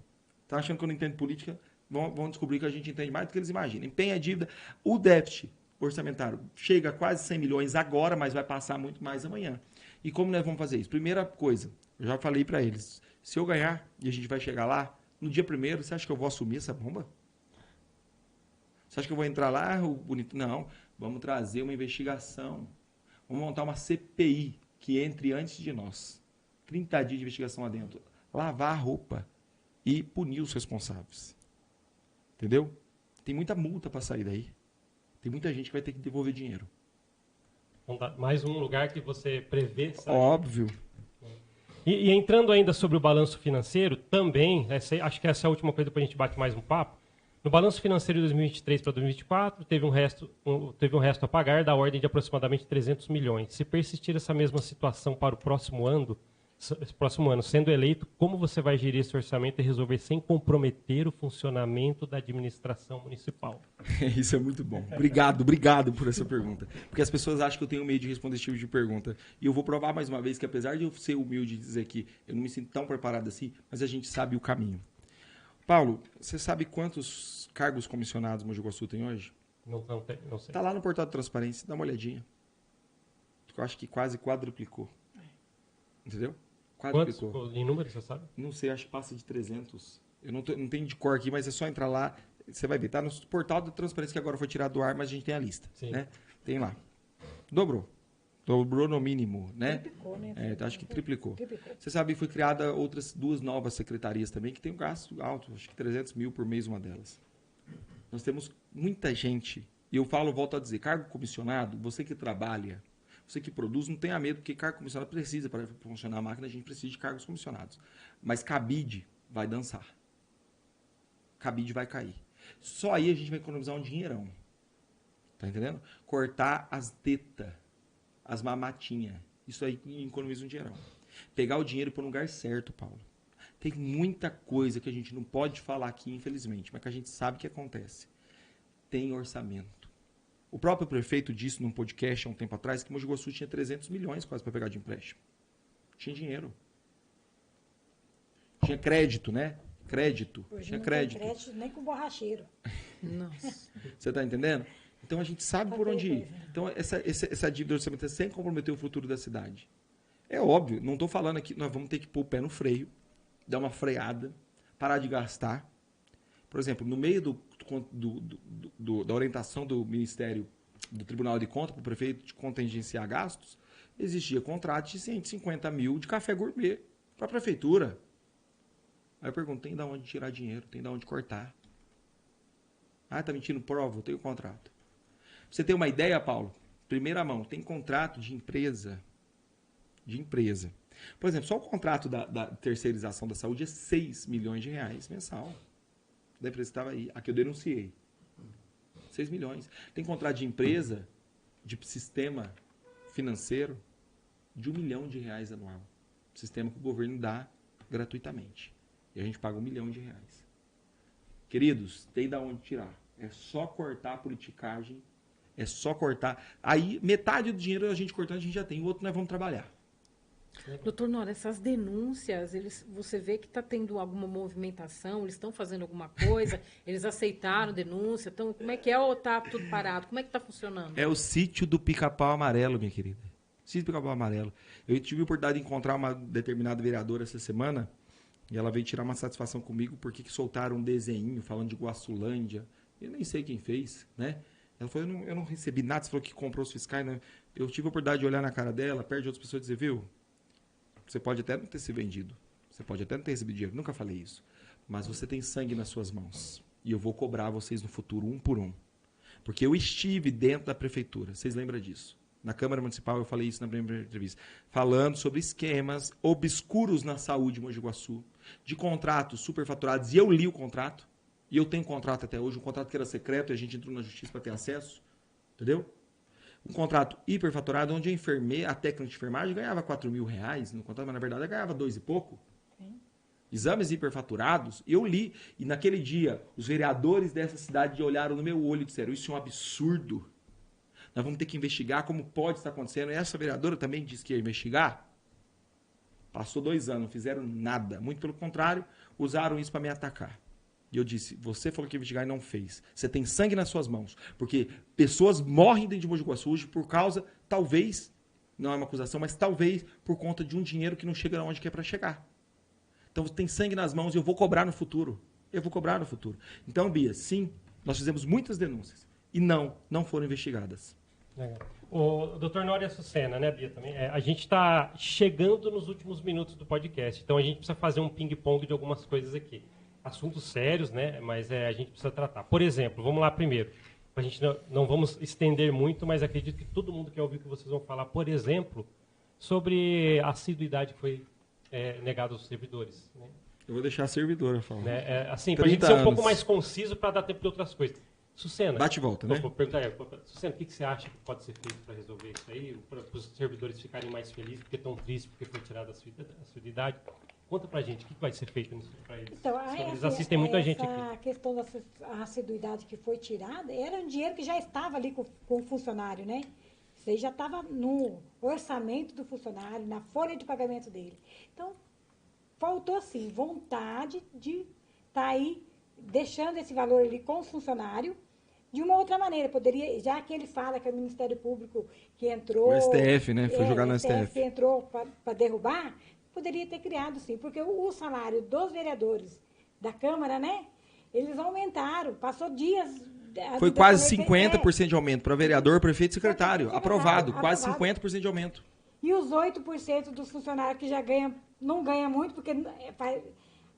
Tá achando que eu não entendo política? Vão descobrir que a gente entende mais do que eles imaginam. Empenho é dívida. O déficit orçamentário chega a quase 100 milhões agora, mas vai passar muito mais amanhã. E como nós vamos fazer isso? Primeira coisa, eu já falei para eles, se eu ganhar e a gente vai chegar lá, no dia 1º, você acha que eu vou assumir essa bomba? Você acha que eu vou entrar lá, bonito? Não, vamos trazer uma investigação. Vamos montar uma CPI que entre antes de nós. 30 dias de investigação lá dentro. Lavar a roupa e punir os responsáveis. Entendeu? Tem muita multa para sair daí. Tem muita gente que vai ter que devolver dinheiro. Mais um lugar que você prevê sair. Óbvio. E entrando ainda sobre o balanço financeiro, também, acho que essa é a última coisa para a gente bate mais um papo. No balanço financeiro de 2023 para 2024, teve um resto a pagar da ordem de aproximadamente 300 milhões. Se persistir essa mesma situação para o próximo ano, sendo eleito, como você vai gerir esse orçamento e resolver sem comprometer o funcionamento da administração municipal? Isso é muito bom. Obrigado por essa pergunta. Porque as pessoas acham que eu tenho medo de responder esse tipo de pergunta. E eu vou provar mais uma vez que, apesar de eu ser humilde e dizer que eu não me sinto tão preparado assim, mas a gente sabe o caminho. Paulo, você sabe quantos cargos comissionados Mogi Guaçu tem hoje? Não sei. Está lá no portal de transparência, dá uma olhadinha. Eu acho que quase quadruplicou. Entendeu? Quantos em números, você sabe? Não sei, acho que passa de 300. Eu não tenho de cor aqui, mas é só entrar lá, você vai ver. Está no portal de transparência que agora foi tirado do ar, mas a gente tem a lista. Sim. Né? Tem lá. Dobrou no mínimo, né? Triplicou, né? Acho que triplicou. Você sabe que foi criada outras 2 novas secretarias também, que tem um gasto alto, acho que 300 mil por mês uma delas. Nós temos muita gente, e eu volto a dizer, cargo comissionado, você que trabalha, Você que produz, não tenha medo, porque cargo comissionado precisa, para funcionar a máquina, a gente precisa de cargos comissionados. Mas cabide vai dançar. Cabide vai cair. Só aí a gente vai economizar um dinheirão. Tá entendendo? Cortar as tetas, as mamatinhas. Isso aí economiza um dinheirão. Pegar o dinheiro e pôr no lugar certo, Paulo. Tem muita coisa que a gente não pode falar aqui, infelizmente, mas que a gente sabe que acontece. Tem orçamento. O próprio prefeito disse num podcast há um tempo atrás que Mogi Guaçu tinha 300 milhões quase para pegar de empréstimo. Tinha dinheiro. Tinha crédito, né? Crédito. Hoje Tinha não crédito. tem crédito nem com borracheiro. Nossa. Você está entendendo? Então a gente sabe por onde ir. Então essa dívida orçamentária sem comprometer o futuro da cidade. É óbvio, não estou falando aqui, nós vamos ter que pôr o pé no freio, dar uma freada, parar de gastar. Por exemplo, no meio da orientação do Ministério do Tribunal de Contas para o prefeito de contingenciar gastos, existia contrato de 150 mil de café gourmet para a prefeitura. Aí eu pergunto, tem de onde tirar dinheiro? Tem de onde cortar? Ah, tá mentindo? Prova, eu tenho contrato. Pra você ter uma ideia, Paulo? Primeira mão, tem contrato de empresa. De empresa. Por exemplo, só o contrato da terceirização da saúde é 6 milhões de reais mensal. Da empresa que estava aí. Aqui eu denunciei. 6 milhões. Tem contrato de empresa, de sistema financeiro, de 1 milhão de reais anual. Sistema que o governo dá gratuitamente. E a gente paga 1 milhão de reais. Queridos, tem da onde tirar. É só cortar a politicagem. É só cortar. Aí, metade do dinheiro a gente cortando, a gente já tem. O outro nós vamos trabalhar. Doutor Nora, essas denúncias, você vê que está tendo alguma movimentação, eles estão fazendo alguma coisa, eles aceitaram denúncia, então como é que é ou está tudo parado? Como é que está funcionando? É o sítio do Pica-Pau Amarelo, minha querida. Sítio do Pica-Pau Amarelo. Eu tive a oportunidade de encontrar uma determinada vereadora essa semana e ela veio tirar uma satisfação comigo porque que soltaram um desenho falando de Guaçulândia. Eu nem sei quem fez, né? Ela falou, eu não recebi nada, você falou que comprou os fiscais, né? Eu tive a oportunidade de olhar na cara dela, perto de outras pessoas e dizer, viu? Você pode até não ter se vendido. Você pode até não ter recebido dinheiro. Nunca falei isso. Mas você tem sangue nas suas mãos. E eu vou cobrar vocês no futuro, um por um. Porque eu estive dentro da prefeitura. Vocês lembram disso? Na Câmara Municipal eu falei isso na primeira entrevista. Falando sobre esquemas obscuros na saúde de Mogi Guaçu. De contratos superfaturados. E eu li o contrato. E eu tenho contrato até hoje. Um contrato que era secreto e a gente entrou na justiça para ter acesso. Entendeu? Um contrato hiperfaturado, onde a técnica de enfermagem ganhava 4 mil reais no contrato, mas na verdade ela ganhava 2 e pouco. Sim. Exames hiperfaturados, eu li, e naquele dia, os vereadores dessa cidade olharam no meu olho e disseram, isso é um absurdo. Nós vamos ter que investigar como pode estar acontecendo. E essa vereadora também disse que ia investigar. Passou 2 anos, não fizeram nada. Muito pelo contrário, usaram isso para me atacar. E eu disse, você falou que ia investigar e não fez. Você tem sangue nas suas mãos. Porque pessoas morrem dentro de Mogi Guaçu hoje por causa, talvez, não é uma acusação, mas talvez por conta de um dinheiro que não chega onde quer para chegar. Então você tem sangue nas mãos e eu vou cobrar no futuro. Eu vou cobrar no futuro. Então, Bia, sim, nós fizemos muitas denúncias. E não foram investigadas. Legal. O doutor Nora e a Sucena, né, Bia, também? A gente está chegando nos últimos minutos do podcast. Então a gente precisa fazer um ping-pong de algumas coisas aqui. Assuntos sérios, né? Mas a gente precisa tratar. Por exemplo, vamos lá primeiro. A gente não vamos estender muito, mas acredito que todo mundo quer ouvir o que vocês vão falar. Por exemplo, sobre a assiduidade que foi negada aos servidores. Né? Eu vou deixar a servidora falar. Assim, para a gente ser um pouco mais conciso para dar tempo de outras coisas. Sucena. Bate e volta, né? Vou perguntar, Sucena, o que você acha que pode ser feito para resolver isso aí? Para os servidores ficarem mais felizes, porque estão tristes, porque foi tirada a assiduidade. Conta pra gente, o que vai ser feito nisso para eles? Então, eles assistem muita gente aqui. A questão da assiduidade que foi tirada, era um dinheiro que já estava ali com o funcionário, né? Isso aí já estava no orçamento do funcionário, na folha de pagamento dele. Então, faltou, sim, vontade de estar aí deixando esse valor ali com o funcionário de uma outra maneira. Poderia, já que ele fala que é o Ministério Público que entrou... O STF, né? Foi jogar no STF. Entrou para derrubar... Poderia ter criado, sim, porque o salário dos vereadores da Câmara, né? Eles aumentaram, passou dias... Foi quase 50% de aumento para vereador, prefeito e secretário. Aprovado, quase 50% de aumento. E os 8% dos funcionários que já ganham, não ganham muito, porque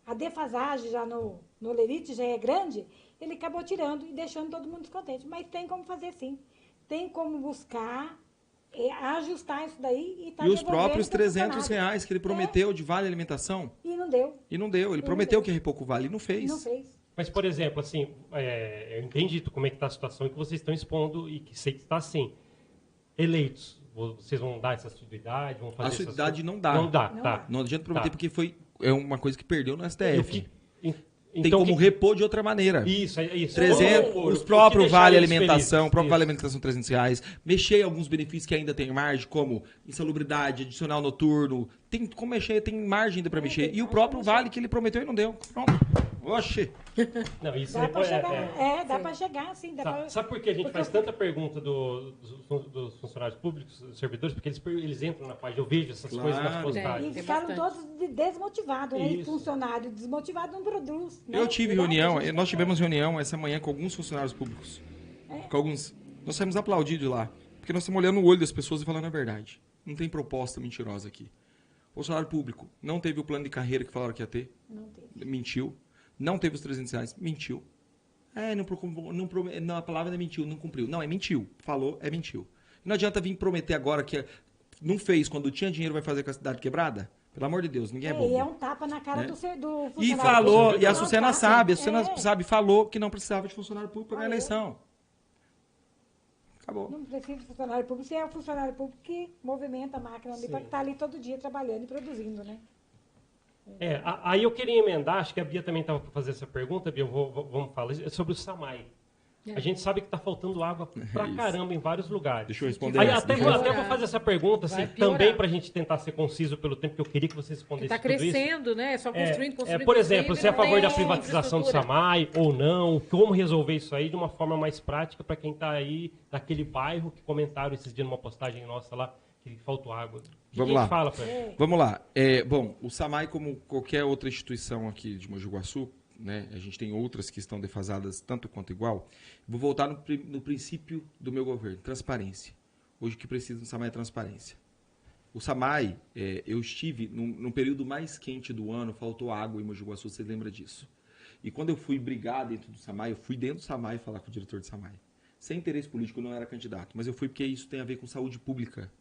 a defasagem já no Lerite já é grande, ele acabou tirando e deixando todo mundo descontente. Mas tem como fazer, sim. Tem como buscar ajustar isso daí e tá E os devolvendo próprios pro funcionário. R$300 que ele prometeu de vale alimentação. E não deu. E não deu. Ele E prometeu não que ia repor com o vale e não fez. Não fez. Mas, por exemplo, assim, eu entendi como é que está a situação que vocês estão expondo e que sei que está assim. Eleitos, vocês vão dar essa assiduidade? Vão fazer A assiduidade não dá. Não dá, Não tá. dá. Não adianta prometer Tá. porque é uma coisa que perdeu no E o STF. que- Tem como repor de outra maneira. Isso, é isso. 300, Vamos repor. os O que próprios deixar vale eles alimentação, felizes. o próprio vale Isso. alimentação R$300, mexer em alguns benefícios que ainda tem margem, como insalubridade, adicional noturno, tem como mexer, tem margem ainda para mexer. E o próprio vale que ele prometeu e não deu. Pronto. Oxi. Não, isso Dá para é- chegar. é- Dá para chegar, sim. Dá pra... Sabe por que a gente Porque faz eu- tanta pergunta dos funcionários públicos, dos servidores? Porque eles entram na página, eu vejo essas Claro. coisas nas postagens. E Tem ficaram bastante. todos desmotivados, né? Isso. Funcionário desmotivado não produz. Né? Eu tive Igual reunião, a gente nós tem. tivemos reunião essa manhã com alguns funcionários públicos. Com alguns. Nós saímos aplaudidos de lá. Porque nós estamos olhando no olho das pessoas e falando a verdade. Não tem proposta mentirosa aqui. O funcionário público não teve o plano de carreira que falaram que ia ter. Não teve. Mentiu. Não teve os R$300. Mentiu. Não, a palavra não é mentiu, não cumpriu. Não, é mentiu. Falou, é mentiu. Não adianta vir prometer agora que não fez quando tinha dinheiro, vai fazer com a cidade quebrada. Pelo amor de Deus, ninguém é E bobo. é um tapa na cara Né? do funcionário. E falou, público. e a É um Sucena tapa. sabe, a Sucena É. sabe, falou que não precisava de funcionário público para ganhar a Falou. eleição. Acabou. Não precisa de funcionário público, se é o funcionário público que movimenta a máquina ali Sim. para estar ali todo dia trabalhando e produzindo, né? Aí eu queria emendar, acho que a Bia também estava para fazer essa pergunta, Bia, vamos falar sobre o SAMAI. A gente sabe que está faltando água pra Isso. caramba em vários lugares. Deixa eu responder Aí, essa, até deixa eu vou fazer essa pergunta, assim, Vai piorar. também para a gente tentar ser conciso pelo tempo que eu queria que vocês respondessem Está tudo isso. crescendo, né? Só construindo, construindo. Por exemplo, construindo, você é a não favor tem da privatização do infraestrutura. SAMAI ou não? Como resolver isso aí de uma forma mais prática para quem está aí naquele bairro que comentaram esses dias numa postagem nossa lá que faltou água? O que Vamos a gente lá. fala para ele? Vamos lá. Bom, o SAMAI, como qualquer outra instituição aqui de Mogi Guaçu, né, a gente tem outras que estão defasadas tanto quanto igual. Vou voltar no princípio do meu governo, transparência. Hoje o que precisa do SAMAI é transparência. O SAMAI, eu estive no período mais quente do ano, faltou água em Mogi Guaçu, você lembra disso? E quando eu fui brigar dentro do SAMAI, eu fui dentro do SAMAI falar com o diretor do SAMAI. Sem interesse político, eu não era candidato, mas eu fui porque isso tem a ver com saúde pública.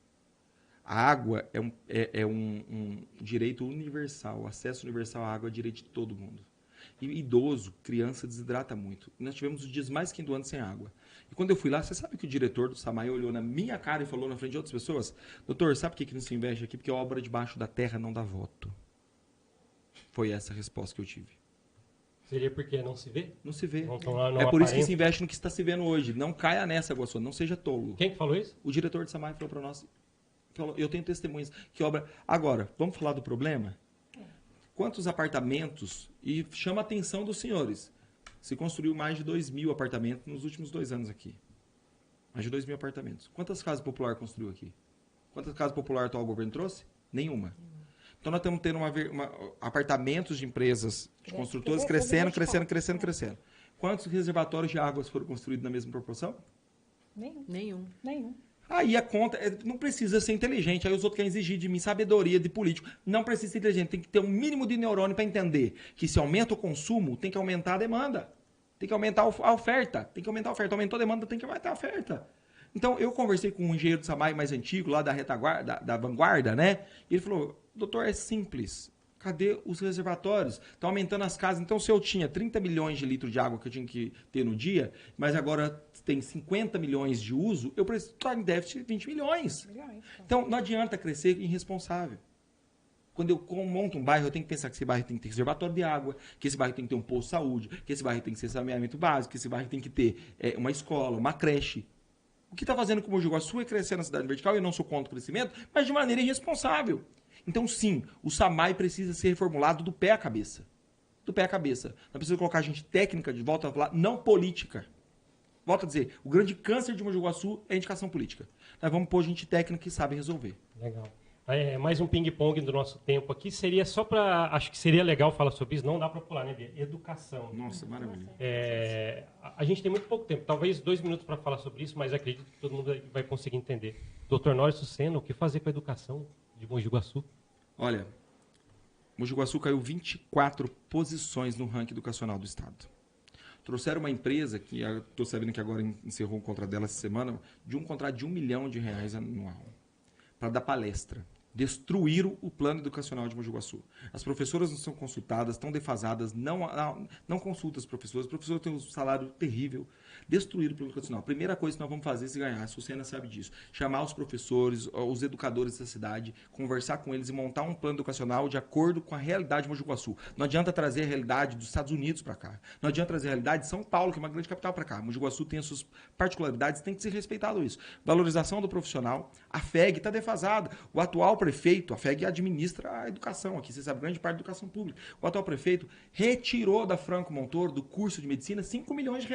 A água é um direito universal, o acesso universal à água é direito de todo mundo. E idoso, criança, desidrata muito. Nós tivemos os dias mais quentes do ano sem água. E quando eu fui lá, você sabe que o diretor do SAMAI olhou na minha cara e falou na frente de outras pessoas: doutor, sabe por que não se investe aqui? Porque a obra debaixo da terra não dá voto. Foi essa a resposta que eu tive. Seria porque não se vê? Não se vê. Não tão lá, não É por isso que aparenta. se investe no que está se vendo hoje. Não caia nessa, Guaçu, não seja tolo. Quem que falou isso? O diretor do SAMAI falou para nós, falou, eu tenho testemunhas que obra... Agora, vamos falar do problema? Quantos apartamentos, e chama a atenção dos senhores, se construiu mais de 2.000 apartamentos nos últimos 2 anos aqui. Mais de 2.000 apartamentos. Quantas casas populares construiu aqui? Quantas casas populares o atual governo trouxe? Nenhuma. Então nós estamos tendo apartamentos de empresas, de construtoras, crescendo. Quantos reservatórios de águas foram construídos na mesma proporção? Nenhum. Nenhum. Aí a conta não precisa ser inteligente. Aí os outros querem exigir de mim sabedoria de político. Não precisa ser inteligente. Tem que ter um mínimo de neurônio para entender que se aumenta o consumo, tem que aumentar a demanda. Tem que aumentar a oferta. Tem que aumentar a oferta. Aumentou a demanda, tem que aumentar a oferta. Então, eu conversei com um engenheiro do SAMAI mais antigo, lá da retaguarda, da vanguarda, né? E ele falou, doutor, é simples. Cadê os reservatórios? Estão aumentando as casas. Então, se eu tinha 30 milhões de litros de água que eu tinha que ter no dia, mas agora tem 50 milhões de uso, eu preciso estar em déficit de 20 milhões. Então, não adianta crescer irresponsável. Quando eu monto um bairro, eu tenho que pensar que esse bairro tem que ter reservatório de água, que esse bairro tem que ter um posto de saúde, que esse bairro tem que ter saneamento básico, que esse bairro tem que ter uma escola, uma creche. O que está fazendo com o Mogi Guaçu é crescer na cidade vertical, eu não sou contra o crescimento, mas de maneira irresponsável. Então, sim, o SAMAI precisa ser reformulado do pé à cabeça. Do pé à cabeça. Nós precisamos colocar gente técnica de volta a falar, não política. Volto a dizer, o grande câncer de Mogi Guaçu é a indicação política. Nós vamos pôr gente técnica que sabe resolver. Legal. Mais um ping-pong do nosso tempo aqui. Seria só para... Acho que seria legal falar sobre isso. Não dá para pular, né, Bia? Educação. Nossa, maravilha. A gente tem muito pouco tempo. Talvez 2 minutos para falar sobre isso, mas acredito que todo mundo vai conseguir entender. Dr. Nório Sucena, o que fazer com a educação de Mogi Guaçu? Olha, Mogi Guaçu caiu 24 posições no ranking educacional do Estado. Trouxeram uma empresa, que estou sabendo que agora encerrou o contrato dela essa semana, de um contrato de R$1 milhão anual, para dar palestra. Destruíram o plano educacional de Mogi Guaçu. As professoras não são consultadas, estão defasadas, não consultam as professoras têm um salário terrível. Destruíram o plano educacional. A primeira coisa que nós vamos fazer se ganhar, a Sucena sabe disso, chamar os professores, os educadores da cidade, conversar com eles e montar um plano educacional de acordo com a realidade de Mogi Guaçu. Não adianta trazer a realidade dos Estados Unidos para cá. Não adianta trazer a realidade de São Paulo, que é uma grande capital, para cá. Mogi Guaçu tem as suas particularidades, tem que ser respeitado isso. Valorização do profissional. A FEG está defasada. O atual prefeito, a FEG administra a educação aqui, você sabe, grande parte da educação pública. O atual prefeito retirou da Franco Montoro, do curso de medicina, R$5 milhões.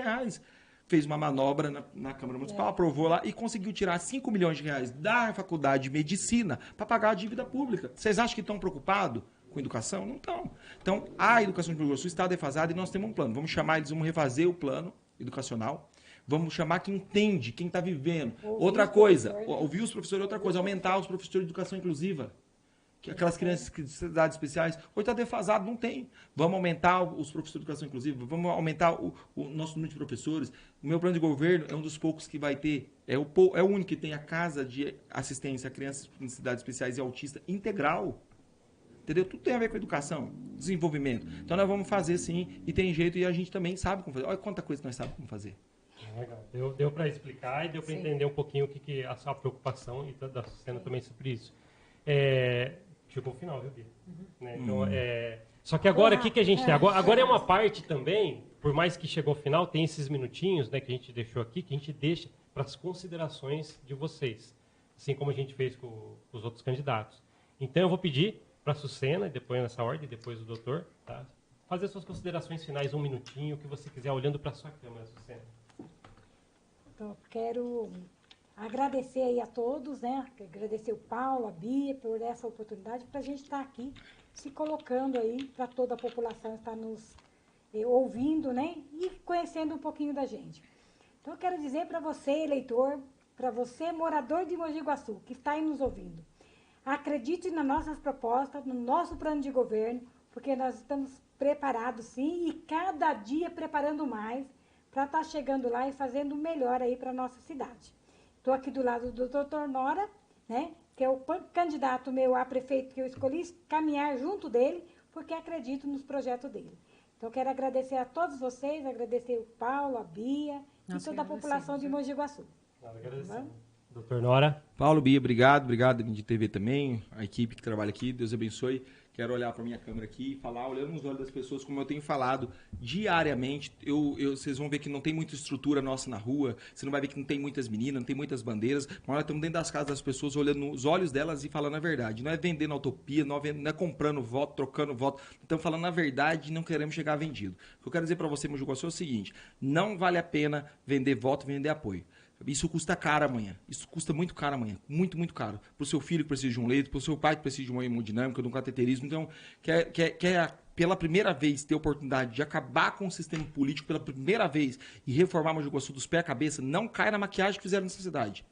Fez uma manobra na Câmara Municipal, aprovou lá e conseguiu tirar R$5 milhões da faculdade de medicina para pagar a dívida pública. Vocês acham que estão preocupados com educação? Não estão. Então, a educação de Mogi Guaçu está defasada e nós temos um plano. Vamos chamar eles, vamos refazer o plano educacional. Vamos chamar quem entende, quem está vivendo. Outra coisa, ouvir os professores, outra coisa, aumentar os professores de educação inclusiva. Que aquelas crianças com necessidades especiais, hoje está defasado, não tem. Vamos aumentar os professores de educação inclusiva, vamos aumentar o nosso número de professores. O meu plano de governo é um dos poucos que vai ter, é o único que tem a casa de assistência a crianças com necessidades especiais e autista integral. Entendeu? Tudo tem a ver com educação, desenvolvimento. Então nós vamos fazer sim, e tem jeito, e a gente também sabe como fazer. Olha quanta coisa nós sabemos como fazer. Legal. Deu para explicar e deu para entender um pouquinho o que a sua preocupação e da Sucena também sobre isso. Chegou o final, viu, Bia? Né? Então, só que agora, o que a gente tem? Agora é uma parte também, por mais que chegou ao final, tem esses minutinhos, né, que a gente deixou aqui, que a gente deixa para as considerações de vocês, assim como a gente fez com os outros candidatos. Então, eu vou pedir para a Sucena, depois nessa ordem, depois o doutor, tá? Fazer suas considerações finais, um minutinho, o que você quiser, olhando para a sua câmera, Sucena. Então, quero agradecer aí a todos, né? Agradecer o Paulo, a Bia, por essa oportunidade, para a gente estar aqui se colocando aí, para toda a população estar nos ouvindo, né? E conhecendo um pouquinho da gente. Então, eu quero dizer para você, eleitor, para você, morador de Mogi Guaçu, que está aí nos ouvindo, acredite nas nossas propostas, no nosso plano de governo, porque nós estamos preparados, sim, e cada dia preparando mais, para estar chegando lá e fazendo o melhor aí para a nossa cidade. Estou aqui do lado do doutor Nora, né, que é o candidato meu a prefeito que eu escolhi caminhar junto dele, porque acredito nos projetos dele. Então, quero agradecer a todos vocês, agradecer o Paulo, a Bia e toda a população de Mogi Guaçu. Agradecemos. Doutor Nora. Paulo, Bia, obrigado de TV também, a equipe que trabalha aqui, Deus abençoe. Quero olhar para a minha câmera aqui e falar, olhando nos olhos das pessoas, como eu tenho falado diariamente. Vocês vão ver que não tem muita estrutura nossa na rua, você não vai ver que não tem muitas meninas, não tem muitas bandeiras, mas nós estamos dentro das casas das pessoas, olhando nos olhos delas e falando a verdade. Não é vendendo a utopia, não é comprando voto, trocando voto. Estamos falando a verdade e não queremos chegar vendido. O que eu quero dizer para você, Mogi Guaçu, é o seguinte: não vale a pena vender voto, vender apoio. Isso custa caro amanhã. Isso custa muito caro amanhã. Muito, muito caro. Para o seu filho que precisa de um leito, para o seu pai que precisa de uma hemodinâmica, de um cateterismo. Então, quer pela primeira vez ter a oportunidade de acabar com o sistema político pela primeira vez e reformar Mogi Guaçu dos pés à cabeça, não caia na maquiagem que fizeram nessa cidade.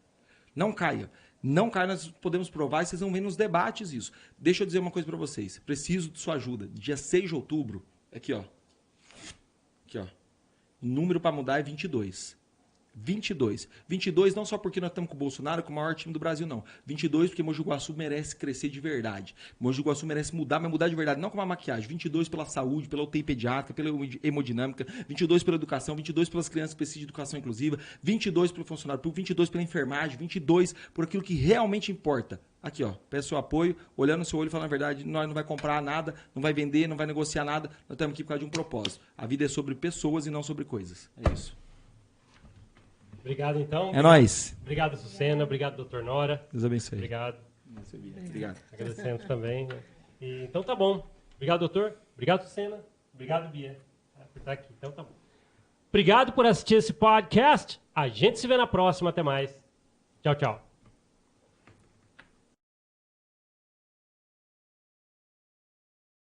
Não caia. Não caia, nós podemos provar e vocês vão ver nos debates isso. Deixa eu dizer uma coisa para vocês. Preciso de sua ajuda. Dia 6 de outubro, aqui ó. Aqui ó. O número para mudar é 22. 22. 22 não só porque nós estamos com o Bolsonaro, com o maior time do Brasil, não. 22 porque Mogi Guaçu merece crescer de verdade. Mogi Guaçu merece mudar, mas mudar de verdade, não com uma maquiagem. 22 pela saúde, pela UTI pediátrica, pela hemodinâmica. 22 pela educação, 22 pelas crianças que precisam de educação inclusiva. 22 pelo funcionário público, 22 pela enfermagem, 22 por aquilo que realmente importa. Aqui, ó, peço seu apoio, olhando no seu olho e falando a verdade, nós não vai comprar nada, não vai vender, não vai negociar nada, nós estamos aqui por causa de um propósito. A vida é sobre pessoas e não sobre coisas. É isso. Obrigado, então. É nóis. Obrigado, Sucena. Obrigado, doutor Nora. Deus abençoe. Obrigado. Obrigado. Agradecemos também. Então tá bom. Obrigado, doutor. Obrigado, Sucena. Obrigado, Bia, por estar aqui. Então tá bom. Obrigado por assistir esse podcast. A gente se vê na próxima. Até mais. Tchau, tchau.